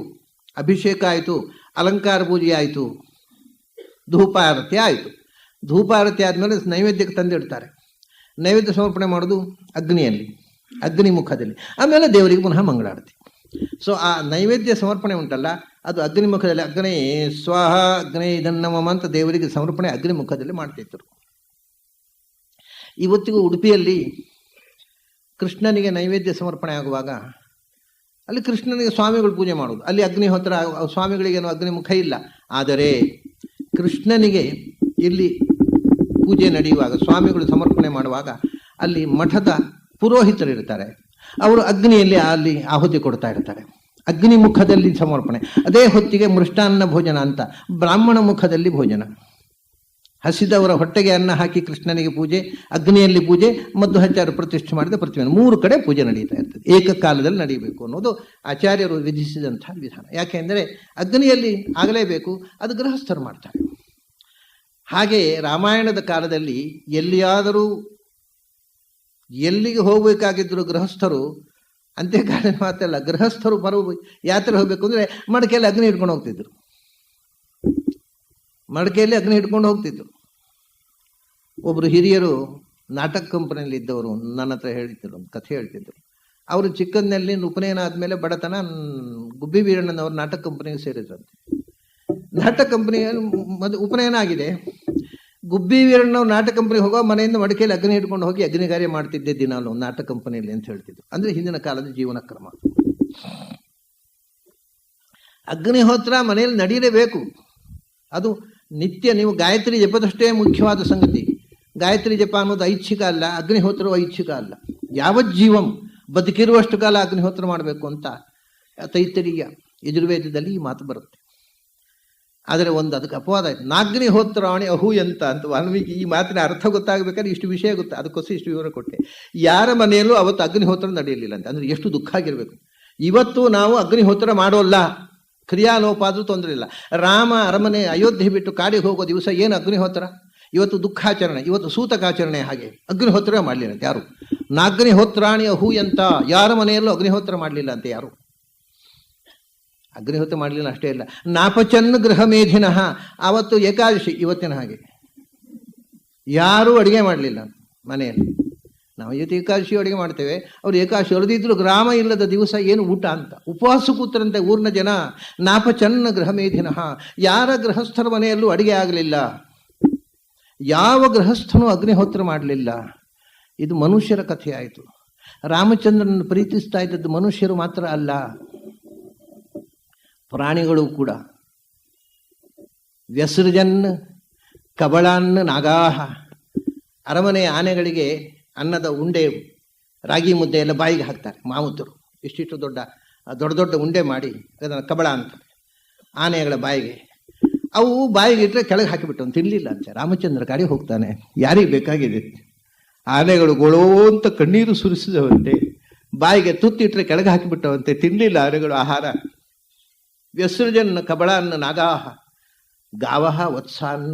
ಅಭಿಷೇಕ ಆಯಿತು, ಅಲಂಕಾರ ಪೂಜೆ ಆಯಿತು, ಧೂಪಾರತಿ ಆಯಿತು. ಧೂಪಾರತಿ ಆದಮೇಲೆ ನೈವೇದ್ಯಕ್ಕೆ ತಂದಿಡ್ತಾರೆ. ನೈವೇದ್ಯ ಸಮರ್ಪಣೆ ಮಾಡೋದು ಅಗ್ನಿಯಲ್ಲಿ, ಅಗ್ನಿ ಮುಖದಲ್ಲಿ. ಆಮೇಲೆ ದೇವರಿಗೆ ಪುನಃ ಮಂಗಳಾರತಿ. ಸೊ ಆ ನೈವೇದ್ಯ ಸಮರ್ಪಣೆ ಉಂಟಲ್ಲ, ಅದು ಅಗ್ನಿ ಮುಖದಲ್ಲಿ. ಅಗ್ನಿ ಸ್ವಾಹ ಅಗ್ನಿ ಇದನ್ನಮ ಅಂತ ದೇವರಿಗೆ ಸಮರ್ಪಣೆ ಅಗ್ನಿ ಮುಖದಲ್ಲಿ ಮಾಡ್ತಿದ್ರು. ಇವತ್ತಿಗೂ ಉಡುಪಿಯಲ್ಲಿ ಕೃಷ್ಣನಿಗೆ ನೈವೇದ್ಯ ಸಮರ್ಪಣೆ ಆಗುವಾಗ ಅಲ್ಲಿ ಕೃಷ್ಣನಿಗೆ ಸ್ವಾಮಿಗಳು ಪೂಜೆ ಮಾಡೋದು. ಅಲ್ಲಿ ಅಗ್ನಿಹೋತ್ರ, ಸ್ವಾಮಿಗಳಿಗೇನು ಅಗ್ನಿಮುಖ ಇಲ್ಲ. ಆದರೆ ಕೃಷ್ಣನಿಗೆ ಇಲ್ಲಿ ಪೂಜೆ ನಡೆಯುವಾಗ, ಸ್ವಾಮಿಗಳು ಸಮರ್ಪಣೆ ಮಾಡುವಾಗ ಅಲ್ಲಿ ಮಠದ ಪುರೋಹಿತರಿರ್ತಾರೆ. ಅವರು ಅಗ್ನಿಯಲ್ಲಿ ಅಲ್ಲಿ ಆಹುತಿ ಕೊಡ್ತಾ ಇರ್ತಾರೆ. ಅಗ್ನಿ ಮುಖದಲ್ಲಿ ಸಮರ್ಪಣೆ. ಅದೇ ಹೊತ್ತಿಗೆ ಮೃಷ್ಟಾನ್ನ ಭೋಜನ ಅಂತ ಬ್ರಾಹ್ಮಣ ಮುಖದಲ್ಲಿ ಭೋಜನ. ಹಸಿದವರ ಹೊಟ್ಟೆಗೆ ಅನ್ನ ಹಾಕಿ ಕೃಷ್ಣನಿಗೆ ಪೂಜೆ, ಅಗ್ನಿಯಲ್ಲಿ ಪೂಜೆ, ಮಧ್ವಾಚಾರ್ಯರು ಪ್ರತಿಷ್ಠೆ ಮಾಡಿದ ಪ್ರತಿಮೆ, 3 ಕಡೆ ಪೂಜೆ ನಡೀತಾ ಇರ್ತದೆ. ಏಕಕಾಲದಲ್ಲಿ ನಡೀಬೇಕು ಅನ್ನೋದು ಆಚಾರ್ಯರು ವಿಧಿಸಿದಂಥ ವಿಧಾನ. ಯಾಕೆಂದರೆ ಅಗ್ನಿಯಲ್ಲಿ ಆಗಲೇಬೇಕು, ಅದು ಗೃಹಸ್ಥರು ಮಾಡ್ತಾರೆ. ಹಾಗೆ ರಾಮಾಯಣದ ಕಾಲದಲ್ಲಿ ಎಲ್ಲಿಯಾದರೂ ಎಲ್ಲಿಗೆ ಹೋಗಬೇಕಾಗಿದ್ದರು ಗೃಹಸ್ಥರು, ಅಂತ್ಯಕಾಲ ಮಾತಲ್ಲ, ಗೃಹಸ್ಥರು ಯಾತ್ರೆ ಹೋಗಬೇಕು ಅಂದರೆ ಮಡಕೆಯಲ್ಲಿ ಅಗ್ನಿ ಹಿಡ್ಕೊಂಡು ಹೋಗ್ತಿದ್ರು. ಮಡಕೆಯಲ್ಲಿ ಅಗ್ನಿ ಹಿಡ್ಕೊಂಡು ಹೋಗ್ತಿದ್ರು. ಒಬ್ಬರು ಹಿರಿಯರು ನಾಟಕ ಕಂಪನಿಯಲ್ಲಿ ಇದ್ದವರು ನನ್ನ ಹತ್ರ ಹೇಳ್ತಿದ್ರು, ಒಂದು ಕಥೆ ಹೇಳ್ತಿದ್ರು. ಅವರು ಚಿಕ್ಕಂದಿನಲ್ಲಿ ಉಪನಯನ ಆದಮೇಲೆ ಬಡತನ, ಗುಬ್ಬಿ ವೀರಣ್ಣನವರು ನಾಟಕ ಕಂಪನಿಗೆ ಸೇರಿದ್ರಂತೆ. ನಾಟಕ ಕಂಪನಿ ಉಪನಯನ ಆಗಿದೆ. ಗುಬ್ಬಿ ವೀರಣ್ಣವ್ರು ನಾಟಕ ಕಂಪನಿಗೆ ಹೋಗೋ ಮನೆಯಿಂದ ಮಡಿಕೆಯಲ್ಲಿ ಅಗ್ನಿ ಹಿಡ್ಕೊಂಡು ಹೋಗಿ ಅಗ್ನಿ ಕಾರ್ಯ ಮಾಡ್ತಿದ್ದೆ ದಿನಾಲು ನಾಟಕ ಕಂಪನಿಯಲ್ಲಿ ಅಂತ ಹೇಳ್ತಿದ್ರು. ಅಂದರೆ ಹಿಂದಿನ ಕಾಲದ ಜೀವನ ಕ್ರಮ. ಅಗ್ನಿಹೋತ್ರ ಮನೆಯಲ್ಲಿ ನಡೀಲೇಬೇಕು. ಅದು ನಿತ್ಯ. ನೀವು ಗಾಯತ್ರಿ ಜಪದಷ್ಟೇ ಮುಖ್ಯವಾದ ಸಂಗತಿ. ಗಾಯತ್ರಿ ಜಪ ಅನ್ನೋದು ಐಚ್ಛಿಕ ಅಲ್ಲ, ಅಗ್ನಿಹೋತ್ರವು ಐಚ್ಛಿಕ ಅಲ್ಲ. ಯಾವ ಜೀವಂ ಬದುಕಿರುವಷ್ಟು ಕಾಲ ಅಗ್ನಿಹೋತ್ರ ಮಾಡಬೇಕು ಅಂತ ತೈತರೀಯ ಯಜುರ್ವೇದದಲ್ಲಿ ಈ ಮಾತು ಬರುತ್ತೆ. ಆದರೆ ಒಂದು ಅದಕ್ಕೆ ಅಪವಾದ ಆಯ್ತು. ನಾಗ್ನಿಹೋತ್ರಾಣಿ ಅಹೂಯಂತ ಅಂತ ವಾಲ್ಮೀಕಿ. ಈ ಮಾತಿನ ಅರ್ಥ ಗೊತ್ತಾಗಬೇಕಾದ್ರೆ ಇಷ್ಟು ವಿಷಯ ಗೊತ್ತ, ಅದಕ್ಕೋಸ್ಕರ ಇಷ್ಟು ವಿವರ ಕೊಟ್ಟೆ. ಯಾರ ಮನೆಯಲ್ಲೂ ಅವತ್ತು ಅಗ್ನಿಹೋತ್ರ ನಡೆಯಲಿಲ್ಲ ಅಂತ. ಅಂದರೆ ಎಷ್ಟು ದುಃಖ ಆಗಿರಬೇಕು. ಇವತ್ತು ನಾವು ಅಗ್ನಿಹೋತ್ರ ಮಾಡೋಲ್ಲ, ಕ್ರಿಯಾಲೋಪ ಆದರೂ ತೊಂದರೆ ಇಲ್ಲ. ರಾಮ ಅರಮನೆ ಅಯೋಧ್ಯೆ ಬಿಟ್ಟು ಕಾಡಿಗೆ ಹೋಗೋ ದಿವಸ ಏನು ಅಗ್ನಿಹೋತ್ರ? ಇವತ್ತು ದುಃಖಾಚರಣೆ, ಇವತ್ತು ಸೂತಕಾಚರಣೆ. ಹಾಗೆ ಅಗ್ನಿಹೋತ್ರ ಮಾಡಲಿಲ್ಲ ಅಂತ ಯಾರು. ನಾಗ್ನಿಹೋತ್ರಾಣಿ ಅಹೂಯಂತ, ಯಾರ ಮನೆಯಲ್ಲೂ ಅಗ್ನಿಹೋತ್ರ ಮಾಡಲಿಲ್ಲ ಅಂತ ಯಾರು. ಅಗ್ನಿಹೋತ್ರ ಮಾಡಲಿಲ್ಲ ಅಷ್ಟೇ ಇಲ್ಲ, ನಾಪಚನ್ ಗೃಹ ಮೇಧಿನಃ. ಆವತ್ತು ಏಕಾದಶಿ, ಇವತ್ತಿನ ಹಾಗೆ ಯಾರೂ ಅಡುಗೆ ಮಾಡಲಿಲ್ಲ ಮನೆಯಲ್ಲಿ. ನಾವು ಇವತ್ತು ಏಕಾದಶಿ ಅಡುಗೆ ಮಾಡ್ತೇವೆ, ಅವ್ರು ಏಕಾದಶಿ ಹೊರದಿದ್ರು ಗ್ರಾಮ ಇಲ್ಲದ ದಿವಸ ಏನು ಊಟ ಅಂತ ಉಪವಾಸ ಕೂತರಂತೆ ಊರಿನ ಜನ. ನಾಪಚನ್ನ ಗೃಹ ಮೇಧಿನಃ, ಯಾರ ಗೃಹಸ್ಥರ ಮನೆಯಲ್ಲೂ ಅಡುಗೆ ಆಗಲಿಲ್ಲ, ಯಾವ ಗೃಹಸ್ಥನೂ ಅಗ್ನಿಹೋತ್ರ ಮಾಡಲಿಲ್ಲ. ಇದು ಮನುಷ್ಯರ ಕಥೆ ಆಯಿತು. ರಾಮಚಂದ್ರನನ್ನು ಪ್ರೀತಿಸ್ತಾ ಇದ್ದದ್ದು ಮನುಷ್ಯರು ಮಾತ್ರ ಅಲ್ಲ, ಪ್ರಾಣಿಗಳು ಕೂಡ. ವ್ಯಸೃಜನ್ ಕಬಳಾನ್ ನಾಗಾಹ. ಅರಮನೆಯ ಆನೆಗಳಿಗೆ ಅನ್ನದ ಉಂಡೆ, ರಾಗಿ ಮುದ್ದೆ ಎಲ್ಲ ಬಾಯಿಗೆ ಹಾಕ್ತಾರೆ ಮಾವುತರು. ಇಷ್ಟಿಷ್ಟು ದೊಡ್ಡ ದೊಡ್ಡ ಉಂಡೆ ಮಾಡಿ ಅದನ್ನು ಕಬಳ ಅಂತಾರೆ ಆನೆಗಳ ಬಾಯಿಗೆ. ಅವು ಬಾಯಿಗೆ ಇಟ್ಟರೆ ಕೆಳಗೆ ಹಾಕಿಬಿಟ್ಟು ತಿನ್ನಲಿಲ್ಲ ಅಂತೆ. ರಾಮಚಂದ್ರ ಗಾಡಿ ಹೋಗ್ತಾನೆ, ಯಾರಿಗೆ ಬೇಕಾಗಿದೆ. ಆನೆಗಳು ಗೊಳೋ ಅಂತ ಕಣ್ಣೀರು ಸುರಿಸಿದವಂತೆ, ಬಾಯಿಗೆ ತುತ್ತಿಟ್ಟರೆ ಕೆಳಗೆ ಹಾಕಿಬಿಟ್ಟವಂತೆ, ತಿನ್ನಲಿಲ್ಲ ಆನೆಗಳು ಆಹಾರ. ವ್ಯಸೃಜನ್ ಕಬಳಾನ್ ನಾಗಾಹ ಗಾವಹ ವತ್ಸಾನ್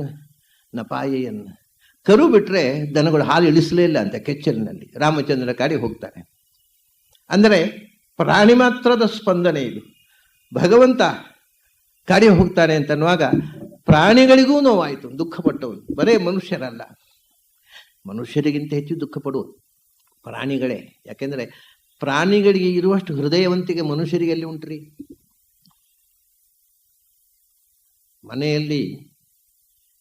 ನಪಾಯನ್. ಕರು ಬಿಟ್ರೆ ದನಗಳು ಹಾಲು ಇಳಿಸಲೇ ಇಲ್ಲ ಅಂತ ಕೆಚ್ಚಲಿನಲ್ಲಿ. ರಾಮಚಂದ್ರ ಕಾಡಿಗೆ ಹೋಗ್ತಾನೆ. ಅಂದರೆ ಪ್ರಾಣಿ ಮಾತ್ರದ ಸ್ಪಂದನೆ ಇದು. ಭಗವಂತ ಕಾಡಿಗೆ ಹೋಗ್ತಾನೆ ಅಂತನ್ನುವಾಗ ಪ್ರಾಣಿಗಳಿಗೂ ನೋವಾಯಿತು, ದುಃಖಪಟ್ಟವನು. ಬರೇ ಮನುಷ್ಯರಲ್ಲ, ಮನುಷ್ಯರಿಗಿಂತ ಹೆಚ್ಚು ದುಃಖ ಪಡುವುದು ಪ್ರಾಣಿಗಳೇ. ಯಾಕೆಂದ್ರೆ ಪ್ರಾಣಿಗಳಿಗೆ ಇರುವಷ್ಟು ಹೃದಯವಂತಿಕೆ ಮನುಷ್ಯರಿಗೆ ಎಲ್ಲಿ ಉಂಟ್ರಿ? ಮನೆಯಲ್ಲಿ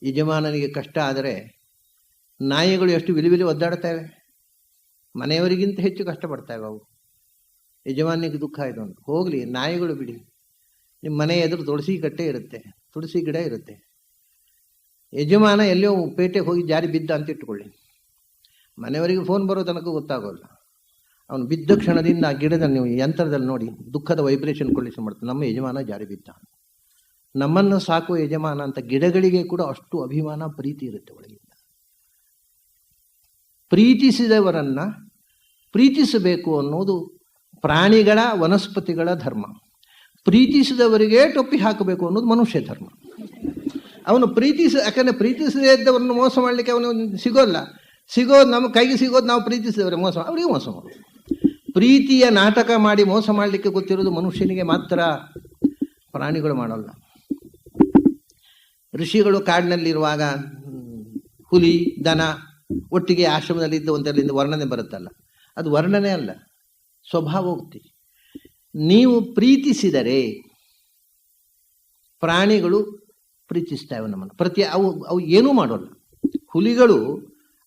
ಯಜಮಾನನಿಗೆ ಕಷ್ಟ ಆದರೆ ನಾಯಿಗಳು ಎಷ್ಟು ವಿಲಿವಿಲಿ ಒದ್ದಾಡ್ತವೆ, ಮನೆಯವರಿಗಿಂತ ಹೆಚ್ಚು ಕಷ್ಟಪಡ್ತವೆ ಅವು. ಯಜಮಾನಿಗೆ ದುಃಖ ಆಯಿತು ಅಂತ ಹೋಗ್ಲಿ, ನಾಯಿಗಳು ಬಿಡಿ. ನಿಮ್ಮ ಮನೆ ಎದುರು ತುಳಸಿ ಕಟ್ಟೆ ಇರುತ್ತೆ, ತುಳಸಿ ಗಿಡ ಇರುತ್ತೆ. ಯಜಮಾನ ಎಲ್ಲೋ ಪೇಟೆಗೆ ಹೋಗಿ ಜಾರಿ ಬಿದ್ದ ಅಂತ ಇಟ್ಕೊಳ್ಳಿ, ಮನೆಯವರಿಗೆ ಫೋನ್ ಬರೋ ತನಕ ಗೊತ್ತಾಗೋಲ್ಲ. ಅವನು ಬಿದ್ದ ಕ್ಷಣದಿಂದ ಆ ಗಿಡದ ನೀವು ಯಂತ್ರದಲ್ಲಿ ನೋಡಿ ದುಃಖದ ವೈಬ್ರೇಷನ್ ಕೊಳ್ಳಿಸಿ ಮಾಡ್ತಾನೆ, ನಮ್ಮ ಯಜಮಾನ ಜಾರಿ ಬಿದ್ದ. ನಮ್ಮನ್ನು ಸಾಕುವ ಯಜಮಾನ ಅಂತ ಗಿಡಗಳಿಗೆ ಕೂಡ ಅಷ್ಟು ಅಭಿಮಾನ, ಪ್ರೀತಿ ಇರುತ್ತೆ ಒಳಗಿಂದ. ಪ್ರೀತಿಸಿದವರನ್ನ ಪ್ರೀತಿಸಬೇಕು ಅನ್ನೋದು ಪ್ರಾಣಿಗಳ ವನಸ್ಪತಿಗಳ ಧರ್ಮ. ಪ್ರೀತಿಸಿದವರಿಗೆ ಟೊಪ್ಪಿ ಹಾಕಬೇಕು ಅನ್ನೋದು ಮನುಷ್ಯ ಧರ್ಮ. ಅವನು ಯಾಕಂದ್ರೆ ಪ್ರೀತಿಸದೇ ಇದ್ದವರನ್ನು ಮೋಸ ಮಾಡಲಿಕ್ಕೆ ಅವನು ಸಿಗೋದು ನಮ್ಮ ಕೈಗೆ ಸಿಗೋದು ನಾವು ಪ್ರೀತಿಸಿದವರೇ ಮೋಸ, ಅವರಿಗೆ ಮೋಸ ಮಾಡೋದು. ಪ್ರೀತಿಯ ನಾಟಕ ಮಾಡಿ ಮೋಸ ಮಾಡಲಿಕ್ಕೆ ಗೊತ್ತಿರೋದು ಮನುಷ್ಯನಿಗೆ ಮಾತ್ರ, ಪ್ರಾಣಿಗಳು ಮಾಡೋಲ್ಲ. ಋಷಿಗಳು ಕಾಡಿನಲ್ಲಿರುವಾಗ ಹುಲಿ ದನ ಒಟ್ಟಿಗೆ ಆಶ್ರಮದಲ್ಲಿ ಇದ್ದವಂತಲ್ಲಿಂದ ವರ್ಣನೆ ಬರುತ್ತಲ್ಲ, ಅದು ವರ್ಣನೆ ಅಲ್ಲ, ಸ್ವಭಾವೋಕ್ತಿ. ನೀವು ಪ್ರೀತಿಸಿದರೆ ಪ್ರಾಣಿಗಳು ಪ್ರೀತಿಸ್ತೇವೆ ನಮ್ಮನ್ನು. ಅವು ಏನೂ ಮಾಡೋಲ್ಲ. ಹುಲಿಗಳು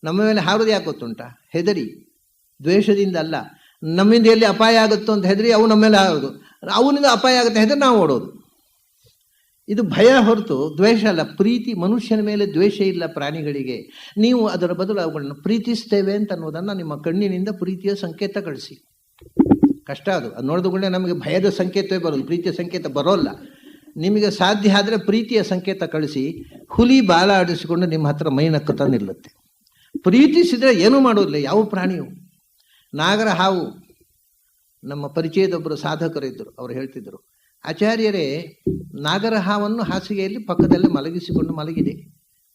ನಮ್ಮ ಮೇಲೆ ಹಾರೋದು ಯಾಕೆ ಗೊತ್ತುಂಟ? ಹೆದರಿ, ದ್ವೇಷದಿಂದ ಅಲ್ಲ. ನಮ್ಮಿಂದ ಎಲ್ಲಿ ಅಪಾಯ ಆಗುತ್ತೋ ಅಂತ ಹೆದರಿ ಅವು ನಮ್ಮ ಮೇಲೆ ಹಾರೋದು. ಅವನಿಂದ ಅಪಾಯ ಆಗುತ್ತೆ ಹೆದರಿ ನಾವು ಓಡೋದು. ಇದು ಭಯ ಹೊರತು ದ್ವೇಷ ಅಲ್ಲ. ಪ್ರೀತಿ, ಮನುಷ್ಯನ ಮೇಲೆ ದ್ವೇಷ ಇಲ್ಲ ಪ್ರಾಣಿಗಳಿಗೆ. ನೀವು ಅದರ ಬದಲು ಅವುಗಳನ್ನು ಪ್ರೀತಿಸ್ತೇವೆ ಅಂತ ಅನ್ನೋದನ್ನು ನಿಮ್ಮ ಕಣ್ಣಿನಿಂದ ಪ್ರೀತಿಯ ಸಂಕೇತ ಕಳಿಸಿ. ಕಷ್ಟ ಅದು ನೋಡಿದ ಕೂಡಲೇ ನಮಗೆ ಭಯದ ಸಂಕೇತವೇ ಬರೋದು, ಪ್ರೀತಿಯ ಸಂಕೇತ ಬರೋಲ್ಲ. ನಿಮಗೆ ಸಾಧ್ಯ ಆದರೆ ಪ್ರೀತಿಯ ಸಂಕೇತ ಕಳಿಸಿ. ಹುಲಿ ಬಾಲ ಆಡಿಸಿಕೊಂಡು ನಿಮ್ಮ ಹತ್ರ ಮೈ ನಕ್ಕುತ್ತಾ ನಿಲ್ಲುತ್ತೆ. ಪ್ರೀತಿಸಿದರೆ ಏನೂ ಮಾಡೋದಿಲ್ಲ ಯಾವ ಪ್ರಾಣಿಯು. ನಾಗರ ಹಾವು, ನಮ್ಮ ಪರಿಚಯದೊಬ್ಬರು ಸಾಧಕರು ಇದ್ದರು, ಅವರು ಹೇಳ್ತಿದ್ರು, ಆಚಾರ್ಯರೇ, ನಾಗರ ಹಾವನ್ನು ಹಾಸಿಗೆಯಲ್ಲಿ ಪಕ್ಕದಲ್ಲೇ ಮಲಗಿಸಿಕೊಂಡು ಮಲಗಿದೆ,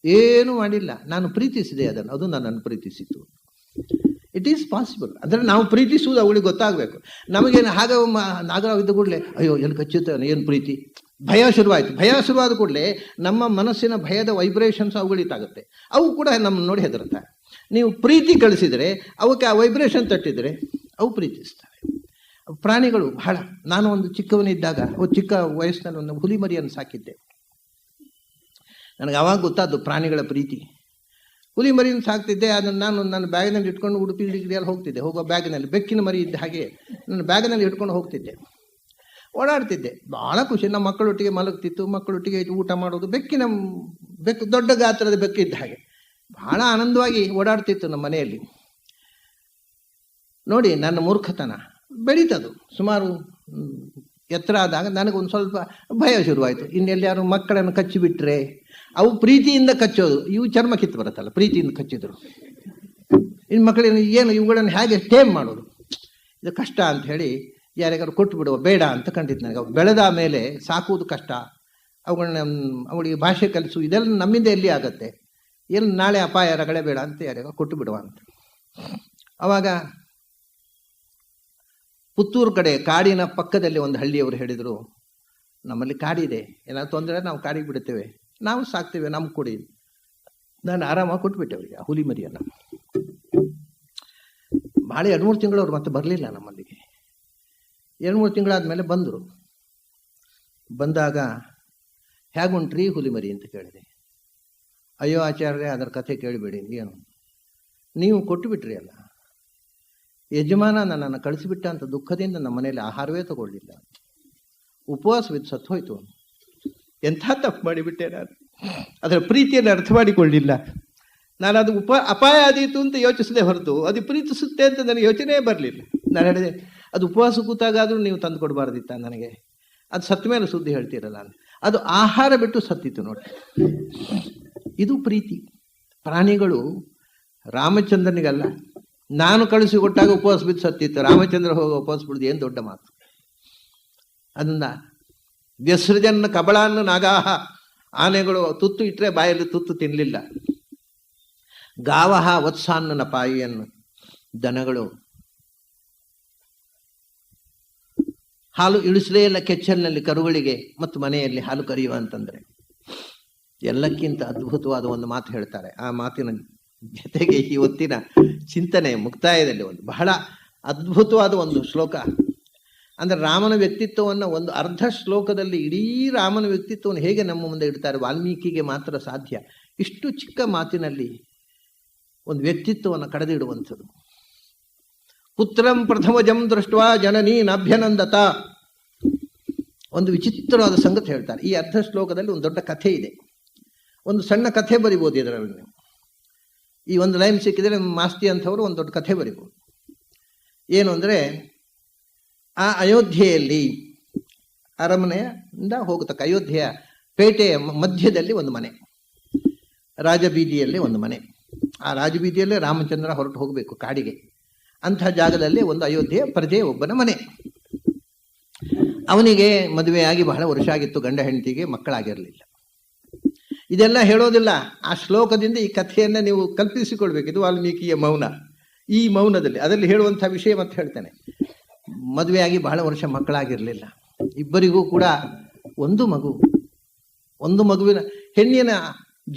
ಏನೂ ಮಾಡಿಲ್ಲ, ನಾನು ಪ್ರೀತಿಸಿದೆ ಅದನ್ನು, ಅದು ನನ್ನನ್ನು ಪ್ರೀತಿಸಿತು. It is possible. ಅಂದರೆ ನಾವು ಪ್ರೀತಿಸುವುದು ಅವಳಿಗೆ ಗೊತ್ತಾಗಬೇಕು. ನಮಗೇನು ಹಾಗೆ ನಾಗರ ಇದ್ದ ಕೂಡಲೇ ಅಯ್ಯೋ ಎಲ್ಲಿ ಕಚ್ಚುತ್ತೆ, ಏನು ಪ್ರೀತಿ, ಭಯ ಶುರುವಾಯಿತು. ಭಯ ಶುರುವಾದ ಕೂಡಲೇ ನಮ್ಮ ಮನಸ್ಸಿನ ಭಯದ ವೈಬ್ರೇಷನ್ಸ್ ಅವುಗಳಿತಾಗುತ್ತೆ, ಅವು ಕೂಡ ನಮ್ಮನ್ನು ನೋಡಿ ಹೆದರುತ್ತಾರೆ. ನೀವು ಪ್ರೀತಿ ಕಳಿಸಿದರೆ ಅವಕ್ಕೆ ಆ ವೈಬ್ರೇಷನ್ ತಟ್ಟಿದರೆ ಅವು ಪ್ರೀತಿಸ್ತವೆ. ಪ್ರಾಣಿಗಳು ಬಹಳ. ನಾನು ಒಂದು ಚಿಕ್ಕವನಿದ್ದಾಗ, ಚಿಕ್ಕ ವಯಸ್ಸಿನಲ್ಲಿ ಒಂದು ಹುಲಿ ಮರಿಯನ್ನು ಸಾಕಿದ್ದೆ. ನನಗೆ ಅವಾಗ ಗೊತ್ತಾದ್ದು ಪ್ರಾಣಿಗಳ ಪ್ರೀತಿ. ಹುಲಿ ಮರಿಯನ್ನು ಸಾಕ್ತಿದ್ದೆ. ಅದನ್ನು ನಾನು ನನ್ನ ಬ್ಯಾಗಿನಲ್ಲಿ ಇಟ್ಕೊಂಡು ಉಡುಪಿ ಡಿಗ್ರಿಯಲ್ಲಿ ಹೋಗ್ತಿದ್ದೆ. ಹೋಗೋ ಬ್ಯಾಗಿನಲ್ಲಿ ಬೆಕ್ಕಿನ ಮರಿ ಇದ್ದ ಹಾಗೆ ನನ್ನ ಬ್ಯಾಗಿನಲ್ಲಿ ಇಟ್ಕೊಂಡು ಹೋಗ್ತಿದ್ದೆ, ಓಡಾಡ್ತಿದ್ದೆ. ಭಾಳ ಖುಷಿ. ನಮ್ಮ ಮಕ್ಕಳೊಟ್ಟಿಗೆ ಮಲಗ್ತಿತ್ತು, ಮಕ್ಕಳೊಟ್ಟಿಗೆ ಊಟ ಮಾಡೋದು. ಬೆಕ್ಕು ದೊಡ್ಡ ಗಾತ್ರದ ಬೆಕ್ಕಿದ್ದ ಹಾಗೆ ಬಹಳ ಆನಂದವಾಗಿ ಓಡಾಡ್ತಿತ್ತು ನಮ್ಮ ಮನೆಯಲ್ಲಿ. ನೋಡಿ ನನ್ನ ಮೂರ್ಖತನ ಬೆಳೀತದು. ಸುಮಾರು ಎತ್ತರ ಆದಾಗ ನನಗೊಂದು ಸ್ವಲ್ಪ ಭಯ ಶುರುವಾಯಿತು. ಇನ್ನೆಲ್ಲಾರು ಮಕ್ಕಳನ್ನು ಕಚ್ಚಿಬಿಟ್ರೆ, ಅವು ಪ್ರೀತಿಯಿಂದ ಕಚ್ಚೋದು, ಇವು ಚರ್ಮ ಕಿತ್ತು ಬರುತ್ತಲ್ಲ, ಪ್ರೀತಿಯಿಂದ ಕಚ್ಚಿದ್ರು. ಇನ್ನು ಮಕ್ಕಳನ್ನು ಏನು ಇವುಗಳನ್ನು ಹೇಗೆ ಟೇಮ್ ಮಾಡೋದು, ಇದು ಕಷ್ಟ ಅಂತ ಹೇಳಿ ಯಾರಿಗಾರು ಕೊಟ್ಟು ಬಿಡುವ, ಬೇಡ ಅಂತ ಕಂಡಿತ್ತು ನನಗೆ. ಬೆಳೆದ ಮೇಲೆ ಸಾಕುವುದು ಕಷ್ಟ, ಅವುಗಳನ್ನ ಅವಳಿಗೆ ಭಾಷೆ ಕಲಿಸು, ಇದೆಲ್ಲ ನಮ್ಮಿಂದ ಎಲ್ಲಿ ಆಗತ್ತೆ, ಎಲ್ಲಿ ನಾಳೆ ಅಪಾಯ, ರಗಳೆ ಬೇಡ ಅಂತ ಯಾರಿಗಾರು ಕೊಟ್ಟು ಬಿಡುವ ಅಂತ. ಅವಾಗ ಪುತ್ತೂರು ಕಡೆ ಕಾಡಿನ ಪಕ್ಕದಲ್ಲಿ ಒಂದು ಹಳ್ಳಿಯವರು ಹೇಳಿದರು, ನಮ್ಮಲ್ಲಿ ಕಾಡಿದೆ, ಏನಾದ್ರು ತೊಂದರೆ ನಾವು ಕಾಡಿಗೆ ಬಿಡುತ್ತೇವೆ, ನಾವು ಸಾಕ್ತೇವೆ, ನಮ್ಗೆ ಕೊಡಿ. ನಾನು ಆರಾಮಾಗಿ ಕೊಟ್ಬಿಟ್ಟೆ ಅವರಿಗೆ ಆ ಹುಲಿ ಮರಿಯನ್ನು. ಭಾಳ 2-3 ತಿಂಗಳು ಅವ್ರು ಮತ್ತೆ ಬರಲಿಲ್ಲ ನಮ್ಮಲ್ಲಿಗೆ. 2-3 ತಿಂಗಳಾದ್ಮೇಲೆ ಬಂದರು. ಬಂದಾಗ ಹೇಗುಂಟ್ರಿ ಹುಲಿ ಮರಿ ಅಂತ ಕೇಳಿದೆ. ಅಯ್ಯೋ ಆಚಾರ್ಯ, ಅದರ ಕಥೆ ಕೇಳಿಬೇಡಿ, ಏನು ನೀವು ಕೊಟ್ಟು ಬಿಟ್ರಿ ಅಲ್ಲ, ಯಜಮಾನ ನನ್ನನ್ನು ಕಳಿಸಿಬಿಟ್ಟ ಅಂತ ದುಃಖದಿಂದ ನಮ್ಮ ಮನೆಯಲ್ಲಿ ಆಹಾರವೇ ತಗೊಳ್ಳಿಲ್ಲ, ಉಪವಾಸವಿದ್ದು ಸತ್ತು ಹೋಯ್ತು. ಎಂಥ ತಪ್ಪು ಮಾಡಿಬಿಟ್ಟೆ ನಾನು, ಅದರ ಪ್ರೀತಿಯನ್ನು ಅರ್ಥ ಮಾಡಿಕೊಳ್ಳಿಲ್ಲ ನಾನು. ಅದು ಅಪಾಯ ಆದೀತು ಅಂತ ಯೋಚಿಸದೆ ಹೊರತು ಅದು ಪ್ರೀತಿಸುತ್ತೆ ಅಂತ ನನಗೆ ಯೋಚನೆ ಬರಲಿಲ್ಲ. ನಾನು ಹೇಳಿದೆ, ಅದು ಉಪವಾಸ ಕೂತಾಗಾದರೂ ನೀವು ತಂದು ಕೊಡಬಾರ್ದಿತ್ತ ನನಗೆ, ಅದು ಸತ್ತ ಮೇಲೆ ಸುದ್ದಿ ಹೇಳ್ತೀರಲ್ಲ ಅಂತ. ಅದು ಆಹಾರ ಬಿಟ್ಟು ಸತ್ತಿತ್ತು ನೋಡಿ. ಇದು ಪ್ರೀತಿ. ಪ್ರಾಣಿಗಳು ರಾಮಚಂದ್ರನಿಗಲ್ಲ, ನಾನು ಕಳಿಸಿಕೊಟ್ಟಾಗ ಉಪವಾಸ ಬಿದ್ದು ಸತ್ತಿತ್ತು, ರಾಮಚಂದ್ರ ಹೋಗಿ ಉಪವಾಸ ಬಿಡುದು ಏನು ದೊಡ್ಡ ಮಾತು. ಅದನ್ನ ವ್ಯಸೃಜನ್ನ ಕಬಳಾನ್ನು ನಾಗಾಹ, ಆನೆಗಳು ತುತ್ತು ಇಟ್ಟರೆ ಬಾಯಲ್ಲಿ ತುತ್ತು ತಿನ್ನಲಿಲ್ಲ. ಗಾವಹ ವತ್ಸಾನ್ನನ ಪಾಯಿಯನ್ನು, ದನಗಳು ಹಾಲು ಇಳಿಸಲೇ ಇಲ್ಲ ಕೆಚ್ಚಲಿನಲ್ಲಿ ಕರುಗಳಿಗೆ ಮತ್ತು ಮನೆಯಲ್ಲಿ ಹಾಲು ಕರೆಯುವ ಅಂತಂದ್ರೆ. ಎಲ್ಲಕ್ಕಿಂತ ಅದ್ಭುತವಾದ ಒಂದು ಮಾತು ಹೇಳ್ತಾರೆ. ಆ ಮಾತಿನ ಜೊತೆಗೆ ಇವತ್ತಿನ ಚಿಂತನೆ ಮುಕ್ತಾಯದಲ್ಲಿ ಒಂದು ಬಹಳ ಅದ್ಭುತವಾದ ಒಂದು ಶ್ಲೋಕ. ಅಂದ್ರೆ ರಾಮನ ವ್ಯಕ್ತಿತ್ವವನ್ನು ಒಂದು ಅರ್ಧ ಶ್ಲೋಕದಲ್ಲಿ ಇಡೀ ರಾಮನ ವ್ಯಕ್ತಿತ್ವವನ್ನು ಹೇಗೆ ನಮ್ಮ ಮುಂದೆ ಇಡ್ತಾರೆ, ವಾಲ್ಮೀಕಿಗೆ ಮಾತ್ರ ಸಾಧ್ಯ. ಇಷ್ಟು ಚಿಕ್ಕ ಮಾತಿನಲ್ಲಿ ಒಂದು ವ್ಯಕ್ತಿತ್ವವನ್ನು ಕಳೆದಿಡುವಂಥದ್ದು. ಪುತ್ರಂ ಪ್ರಥಮಜಂ ದೃಷ್ಟ ಜನನೀ ನಭ್ಯನಂದತ. ಒಂದು ವಿಚಿತ್ರವಾದ ಸಂಗತಿ ಹೇಳ್ತಾರೆ ಈ ಅರ್ಧ ಶ್ಲೋಕದಲ್ಲಿ. ಒಂದು ದೊಡ್ಡ ಕಥೆ ಇದೆ, ಒಂದು ಸಣ್ಣ ಕಥೆ ಬರಿಬೋದು ಇದರಲ್ಲಿ ನೀವು. ಈ ಒಂದು ಲೈನ್ ಸಿಕ್ಕಿದರೆ ಮಾಸ್ತಿ ಅಂಥವರು ಒಂದು ದೊಡ್ಡ ಕಥೆ ಬರಿಬೋದು. ಏನು ಅಂದರೆ, ಆ ಅಯೋಧ್ಯೆಯಲ್ಲಿ ಅರಮನೆಯಿಂದ ಹೋಗತಕ್ಕ ಅಯೋಧ್ಯೆಯ ಪೇಟೆಯ ಮಧ್ಯದಲ್ಲಿ ಒಂದು ಮನೆ, ರಾಜಬೀದಿಯಲ್ಲಿ ಒಂದು ಮನೆ. ಆ ರಾಜಬೀದಿಯಲ್ಲೇ ರಾಮಚಂದ್ರ ಹೊರಟು ಹೋಗಬೇಕು ಕಾಡಿಗೆ. ಅಂಥ ಜಾಗದಲ್ಲಿ ಒಂದು ಅಯೋಧ್ಯೆಯ ಪ್ರಜೆ ಒಬ್ಬನ ಮನೆ. ಅವನಿಗೆ ಮದುವೆಯಾಗಿ ಬಹಳ ವರ್ಷ ಆಗಿತ್ತು, ಗಂಡ ಹೆಂಡತಿಗೆ ಮಕ್ಕಳಾಗಿರಲಿಲ್ಲ. ಇದೆಲ್ಲ ಹೇಳೋದಿಲ್ಲ, ಆ ಶ್ಲೋಕದಿಂದ ಈ ಕಥೆಯನ್ನು ನೀವು ಕಲ್ಪಿಸಿಕೊಳ್ಬೇಕು. ಇದು ವಾಲ್ಮೀಕಿಯ ಮೌನ. ಈ ಮೌನದಲ್ಲಿ ಅದರಲ್ಲಿ ಹೇಳುವಂಥ ವಿಷಯ ಮತ್ತೆ ಹೇಳ್ತೇನೆ. ಮದುವೆಯಾಗಿ ಬಹಳ ವರ್ಷ ಮಕ್ಕಳಾಗಿರಲಿಲ್ಲ. ಇಬ್ಬರಿಗೂ ಕೂಡ ಒಂದು ಮಗುವಿನ ಹೆಣ್ಣಿನ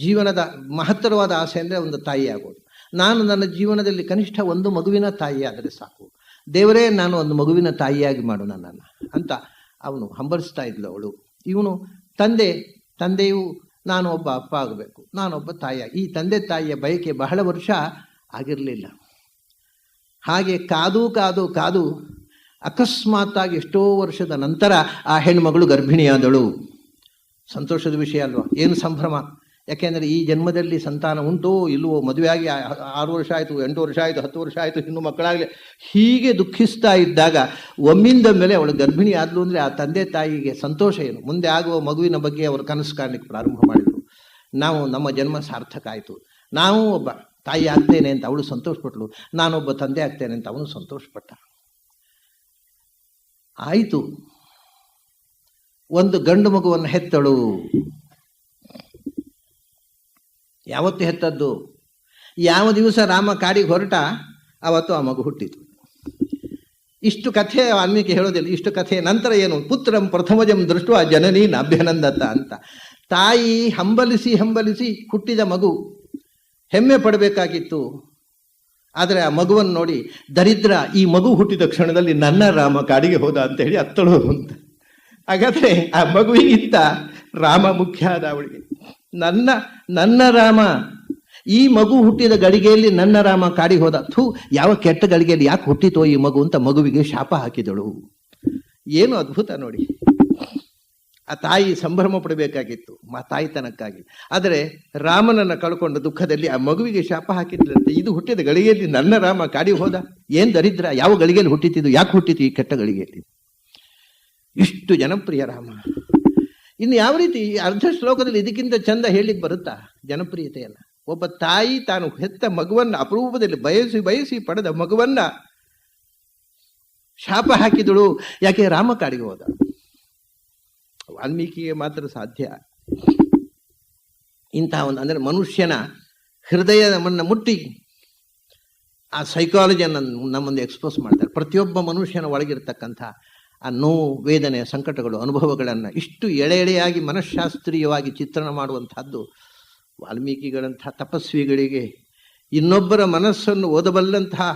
ಜೀವನದ ಮಹತ್ತರವಾದ ಆಸೆ ಅಂದರೆ ಒಂದು ತಾಯಿ ಆಗೋದು. ನಾನು ನನ್ನ ಜೀವನದಲ್ಲಿ ಕನಿಷ್ಠ ಒಂದು ಮಗುವಿನ ತಾಯಿ ಆದರೆ ಸಾಕು, ದೇವರೇ ನಾನು ಒಂದು ಮಗುವಿನ ತಾಯಿಯಾಗಿ ಮಾಡು ನನ್ನನ್ನು ಅಂತ ಅವನು ಹಂಬಲಿಸ್ತಾ ಇದ್ಲು ಅವಳು. ಇವನು ತಂದೆಯು ನಾನು ಒಬ್ಬ ಅಪ್ಪ ಆಗಬೇಕು, ನಾನೊಬ್ಬ ತಾಯಿಯ. ಈ ತಂದೆ ತಾಯಿಯ ಬಯಕೆ ಬಹಳ ವರ್ಷ ಆಗಿರಲಿಲ್ಲ. ಹಾಗೆ ಕಾದು ಅಕಸ್ಮಾತ್ತಾಗಿ ಎಷ್ಟೋ ವರ್ಷದ ನಂತರ ಆ ಹೆಣ್ಮಗಳು ಗರ್ಭಿಣಿಯಾದಳು. ಸಂತೋಷದ ವಿಷಯ ಅಲ್ವಾ, ಏನು ಸಂಭ್ರಮ. ಯಾಕೆಂದರೆ ಈ ಜನ್ಮದಲ್ಲಿ ಸಂತಾನ ಉಂಟೋ ಇಲ್ಲವೋ, ಮದುವೆಯಾಗಿ 6 ವರ್ಷ ಆಯಿತು, 8 ವರ್ಷ ಆಯಿತು, 10 ವರ್ಷ ಆಯಿತು, ಇನ್ನೂ ಮಕ್ಕಳಾಗಲಿ, ಹೀಗೆ ದುಃಖಿಸ್ತಾ ಇದ್ದಾಗ ಒಮ್ಮಿಂದ ಮೇಲೆ ಅವಳು ಗರ್ಭಿಣಿ ಆದ್ಲು ಅಂದರೆ ಆ ತಂದೆ ತಾಯಿಗೆ ಸಂತೋಷ ಏನು, ಮುಂದೆ ಆಗುವ ಮಗುವಿನ ಬಗ್ಗೆ ಅವರು ಕನಸು ಕಾಣಲಿಕ್ಕೆ ಪ್ರಾರಂಭ ಮಾಡಿದರು. ನಮ್ಮ ಜನ್ಮ ಸಾರ್ಥಕ ಆಯಿತು, ನಾವು ಒಬ್ಬ ತಾಯಿ ಆಗ್ತೇನೆ ಅಂತ ಅವಳು ಸಂತೋಷಪಟ್ಟಳು, ನಾನೊಬ್ಬ ತಂದೆ ಆಗ್ತೇನೆ ಅಂತ ಅವನು ಸಂತೋಷಪಟ್ಟ. ಆಯಿತು, ಒಂದು ಗಂಡು ಮಗುವನ್ನು ಹೆತ್ತಳು. ಯಾವತ್ತು ಹೆತ್ತದ್ದು? ಯಾವ ದಿವಸ ರಾಮ ಕಾಡಿಗೆ ಹೊರಟ ಅವತ್ತು ಆ ಮಗು ಹುಟ್ಟಿತು. ಇಷ್ಟು ಕಥೆ ವಾಲ್ಮೀಕಿ ಹೇಳೋದಿಲ್ಲ. ಇಷ್ಟು ಕಥೆ ನಂತರ ಏನು? ಪುತ್ರಂ ಪ್ರಥಮಜಂ ದೃಷ್ಟ ಜನನೀ ಅಭ್ಯನಂದತ ಅಂತ. ತಾಯಿ ಹಂಬಲಿಸಿ ಹುಟ್ಟಿದ ಮಗು ಹೆಮ್ಮೆ ಪಡಬೇಕಾಗಿತ್ತು. ಆದರೆ ಆ ಮಗುವನ್ನು ನೋಡಿ ದರಿದ್ರ, ಈ ಮಗು ಹುಟ್ಟಿದ ಕ್ಷಣದಲ್ಲಿ ನನ್ನ ರಾಮ ಕಾಡಿಗೆ ಹೋದ ಅಂತ ಹೇಳಿ ಅತ್ತಳು ಅಂತ. ಹಾಗಾದ್ರೆ ಆ ಮಗುವಿಗಿಂತ ರಾಮ ಮುಖ್ಯ ಆದ ಅವಳಿಗೆ. ನನ್ನ ರಾಮ ಈ ಮಗು ಹುಟ್ಟಿದ ಗಳಿಗೆಯಲ್ಲಿ ನನ್ನ ರಾಮ ಕಾಡಿಗೆ ಹೋದ. ಯಾವ ಕೆಟ್ಟ ಗಳಿಗೆಯಲ್ಲಿ ಯಾಕೆ ಹುಟ್ಟಿತೋ ಈ ಮಗು ಅಂತ ಮಗುವಿಗೆ ಶಾಪ ಹಾಕಿದಳು. ಏನು ಅದ್ಭುತ ನೋಡಿ. ಆ ತಾಯಿ ಸಂಭ್ರಮ ಪಡಬೇಕಾಗಿತ್ತು ತಾಯಿತನಕ್ಕಾಗಿ. ಆದರೆ ರಾಮನನ್ನು ಕಳ್ಕೊಂಡ ದುಃಖದಲ್ಲಿ ಆ ಮಗುವಿಗೆ ಶಾಪ ಹಾಕಿದ್ರಂತೆ. ಇದು ಹುಟ್ಟಿದ ಗಳಿಗೆಯಲ್ಲಿ ನನ್ನ ರಾಮ ಕಾಡಿಗೆ ಹೋದ. ಏನ್ ದರಿದ್ರ, ಯಾವ ಗಳಿಗೆಯಲ್ಲಿ ಹುಟ್ಟಿತಿದ್ದು, ಯಾಕೆ ಹುಟ್ಟಿತು ಈ ಕೆಟ್ಟ ಗಳಿಗೆಯಲ್ಲಿ? ಇಷ್ಟು ಜನಪ್ರಿಯ ರಾಮ. ಇನ್ನು ಯಾವ ರೀತಿ ಅರ್ಧ ಶ್ಲೋಕದಲ್ಲಿ ಇದಕ್ಕಿಂತ ಚಂದ ಹೇಳಿಕ್ಕೆ ಬರುತ್ತಾ ಜನಪ್ರಿಯತೆಯನ್ನ? ಒಬ್ಬ ತಾಯಿ ತಾನು ಹೆತ್ತ ಮಗುವನ್ನ, ಅಪರೂಪದಲ್ಲಿ ಬಯಸಿ ಪಡೆದ ಮಗುವನ್ನ ಶಾಪ ಹಾಕಿದಳು. ಯಾಕೆ? ರಾಮ ಕಾಡಿಗೆ ಹೋದ. ವಾಲ್ಮೀಕಿಗೆ ಮಾತ್ರ ಸಾಧ್ಯ ಇಂತಹ ಒಂದು, ಅಂದರೆ ಮನುಷ್ಯನ ಹೃದಯವನ್ನು ಮುಟ್ಟಿ ಆ ಸೈಕಾಲಜಿಯನ್ನು ನಮ್ಮ ಮುಂದೆ ಎಕ್ಸ್ಪೋಸ್ ಮಾಡ್ತಾರೆ. ಪ್ರತಿಯೊಬ್ಬ ಮನುಷ್ಯನ ಒಳಗಿರ್ತಕ್ಕಂಥ ಆ ನೋವು, ವೇದನೆ, ಸಂಕಟಗಳು, ಅನುಭವಗಳನ್ನು ಇಷ್ಟು ಎಳೆಯಾಗಿ ಮನಃಶಾಸ್ತ್ರೀಯವಾಗಿ ಚಿತ್ರಣ ಮಾಡುವಂತಹದ್ದು ವಾಲ್ಮೀಕಿಗಳಂತಹ ತಪಸ್ವಿಗಳಿಗೆ, ಇನ್ನೊಬ್ಬರ ಮನಸ್ಸನ್ನು ಓದಬಲ್ಲಂತಹ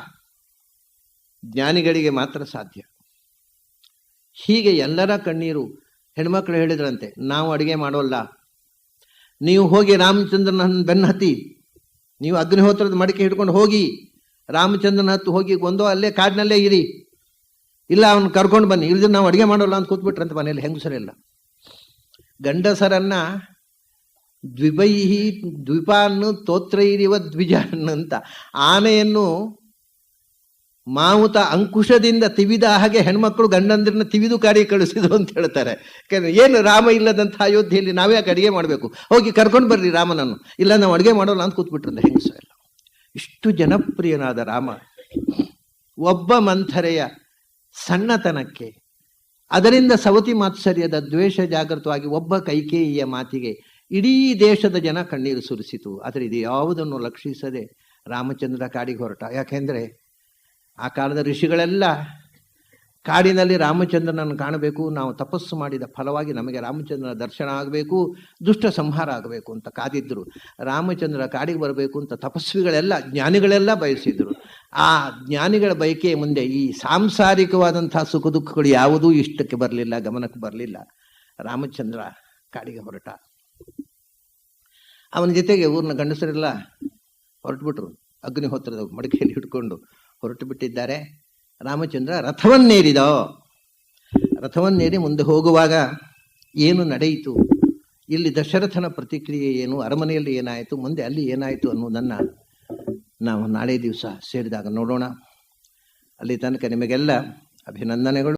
ಜ್ಞಾನಿಗಳಿಗೆ ಮಾತ್ರ ಸಾಧ್ಯ. ಹೀಗೆ ಎಲ್ಲರ ಕಣ್ಣೀರು. ಹೆಣ್ಮಕ್ಳು ಹೇಳಿದ್ರಂತೆ, ನಾವು ಅಡುಗೆ ಮಾಡೋಲ್ಲ, ನೀವು ಹೋಗಿ ರಾಮಚಂದ್ರನ ಬೆನ್ನ ಹತ್ತಿ, ನೀವು ಅಗ್ನಿಹೋತ್ರದ ಮಡಿಕೆ ಹಿಡ್ಕೊಂಡು ಹೋಗಿ ರಾಮಚಂದ್ರನ ಹತ್ತು ಹೋಗಿ ಒಂದೋ ಅಲ್ಲೇ ಕಾಡಿನಲ್ಲೇ ಇರಿ, ಇಲ್ಲ ಅವನು ಕರ್ಕೊಂಡು ಬನ್ನಿ, ಇಳಿದ್ರೆ ನಾವು ಅಡುಗೆ ಮಾಡೋಲ್ಲ ಅಂತ ಕೂತ್ಬಿಟ್ರಂತ ಮನೇಲಿ. ಹೆಂಗಸರೆಲ್ಲ ಗಂಡಸರನ್ನ ದ್ವಿಪಾನ್ನು ತೋತ್ರೈರಿವ ದ್ವಿಜಾನ್ ಅಂತ, ಆನೆಯನ್ನು ಮಾವುತ ಅಂಕುಶದಿಂದ ತಿವಿದ ಹಾಗೆ ಹೆಣ್ಮಕ್ಳು ಗಂಡಂದ್ರನ್ನ ತಿವಿದು ಕಾಡಿಗೆ ಕಳಿಸಿದ್ರು ಅಂತ ಹೇಳ್ತಾರೆ. ಏನು ರಾಮ ಇಲ್ಲದಂಥ ಅಯೋಧ್ಯೆಯಲ್ಲಿ ನಾವ್ಯಾಕೆ ಅಡುಗೆ ಮಾಡಬೇಕು, ಹೋಗಿ ಕರ್ಕೊಂಡು ಬರ್ರಿ ರಾಮನನ್ನು, ಇಲ್ಲ ನಾವು ಅಡುಗೆ ಮಾಡೋಲ್ಲ ಅಂತ ಕೂತ್ಬಿಟ್ರಂತೆ ಹೆಂಗಸರೆಲ್ಲ. ಇಷ್ಟು ಜನಪ್ರಿಯನಾದ ರಾಮ ಒಬ್ಬ ಮಂಥರೆಯ ಸಣ್ಣತನಕ್ಕೆ, ಅದರಿಂದ ಸವತಿ ಮಾತ್ಸರ್ಯದ ದ್ವೇಷ ಜಾಗೃತವಾಗಿ ಒಬ್ಬ ಕೈಕೇಯಿಯ ಮಾತಿಗೆ ಇಡೀ ದೇಶದ ಜನ ಕಣ್ಣೀರು ಸುರಿಸಿತು. ಆದರೆ ಇದು ಯಾವುದನ್ನು ಲಕ್ಷಿಸದೆ ರಾಮಚಂದ್ರ ಕಾಡಿಗೆ ಹೊರಟ. ಯಾಕೆಂದರೆ ಆ ಕಾಲದ ಋಷಿಗಳೆಲ್ಲ ಕಾಡಿನಲ್ಲಿ ರಾಮಚಂದ್ರನನ್ನು ಕಾಣಬೇಕು, ನಾವು ತಪಸ್ಸು ಮಾಡಿದ ಫಲವಾಗಿ ನಮಗೆ ರಾಮಚಂದ್ರನ ದರ್ಶನ ಆಗಬೇಕು, ದುಷ್ಟ ಸಂಹಾರ ಆಗಬೇಕು ಅಂತ ಕಾದಿದ್ದರು. ರಾಮಚಂದ್ರ ಕಾಡಿಗೆ ಬರಬೇಕು ಅಂತ ತಪಸ್ವಿಗಳೆಲ್ಲ, ಜ್ಞಾನಿಗಳೆಲ್ಲ ಬಯಸಿದರು. ಆ ಜ್ಞಾನಿಗಳ ಬಯಕೆಯ ಮುಂದೆ ಈ ಸಾಂಸಾರಿಕವಾದಂತಹ ಸುಖ ದುಃಖಗಳು ಯಾವುದೂ ಇಷ್ಟಕ್ಕೆ ಬರಲಿಲ್ಲ, ಗಮನಕ್ಕೆ ಬರಲಿಲ್ಲ. ರಾಮಚಂದ್ರ ಕಾಡಿಗೆ ಹೊರಟ. ಅವನ ಜೊತೆಗೆ ಊರಿನ ಗಂಡಸರೆಲ್ಲ ಹೊರಟುಬಿಟ್ರು. ಅಗ್ನಿಹೋತ್ರದ ಮಡಿಕೆಯಲ್ಲಿ ಹಿಡ್ಕೊಂಡು ಹೊರಟು ಬಿಟ್ಟಿದ್ದಾರೆ. ರಾಮಚಂದ್ರ ರಥವನ್ನೇರಿ ಮುಂದೆ ಹೋಗುವಾಗ ಏನು ನಡೆಯಿತು, ಇಲ್ಲಿ ದಶರಥನ ಪ್ರತಿಕ್ರಿಯೆ ಏನು, ಅರಮನೆಯಲ್ಲಿ ಏನಾಯಿತು, ಮುಂದೆ ಅಲ್ಲಿ ಏನಾಯಿತು ಅನ್ನೋದನ್ನು ನಾವು ನಾಳೆ ದಿವಸ ಸೇರಿದಾಗ ನೋಡೋಣ. ಅಲ್ಲಿ ತನಕ ನಿಮಗೆಲ್ಲ ಅಭಿನಂದನೆಗಳು.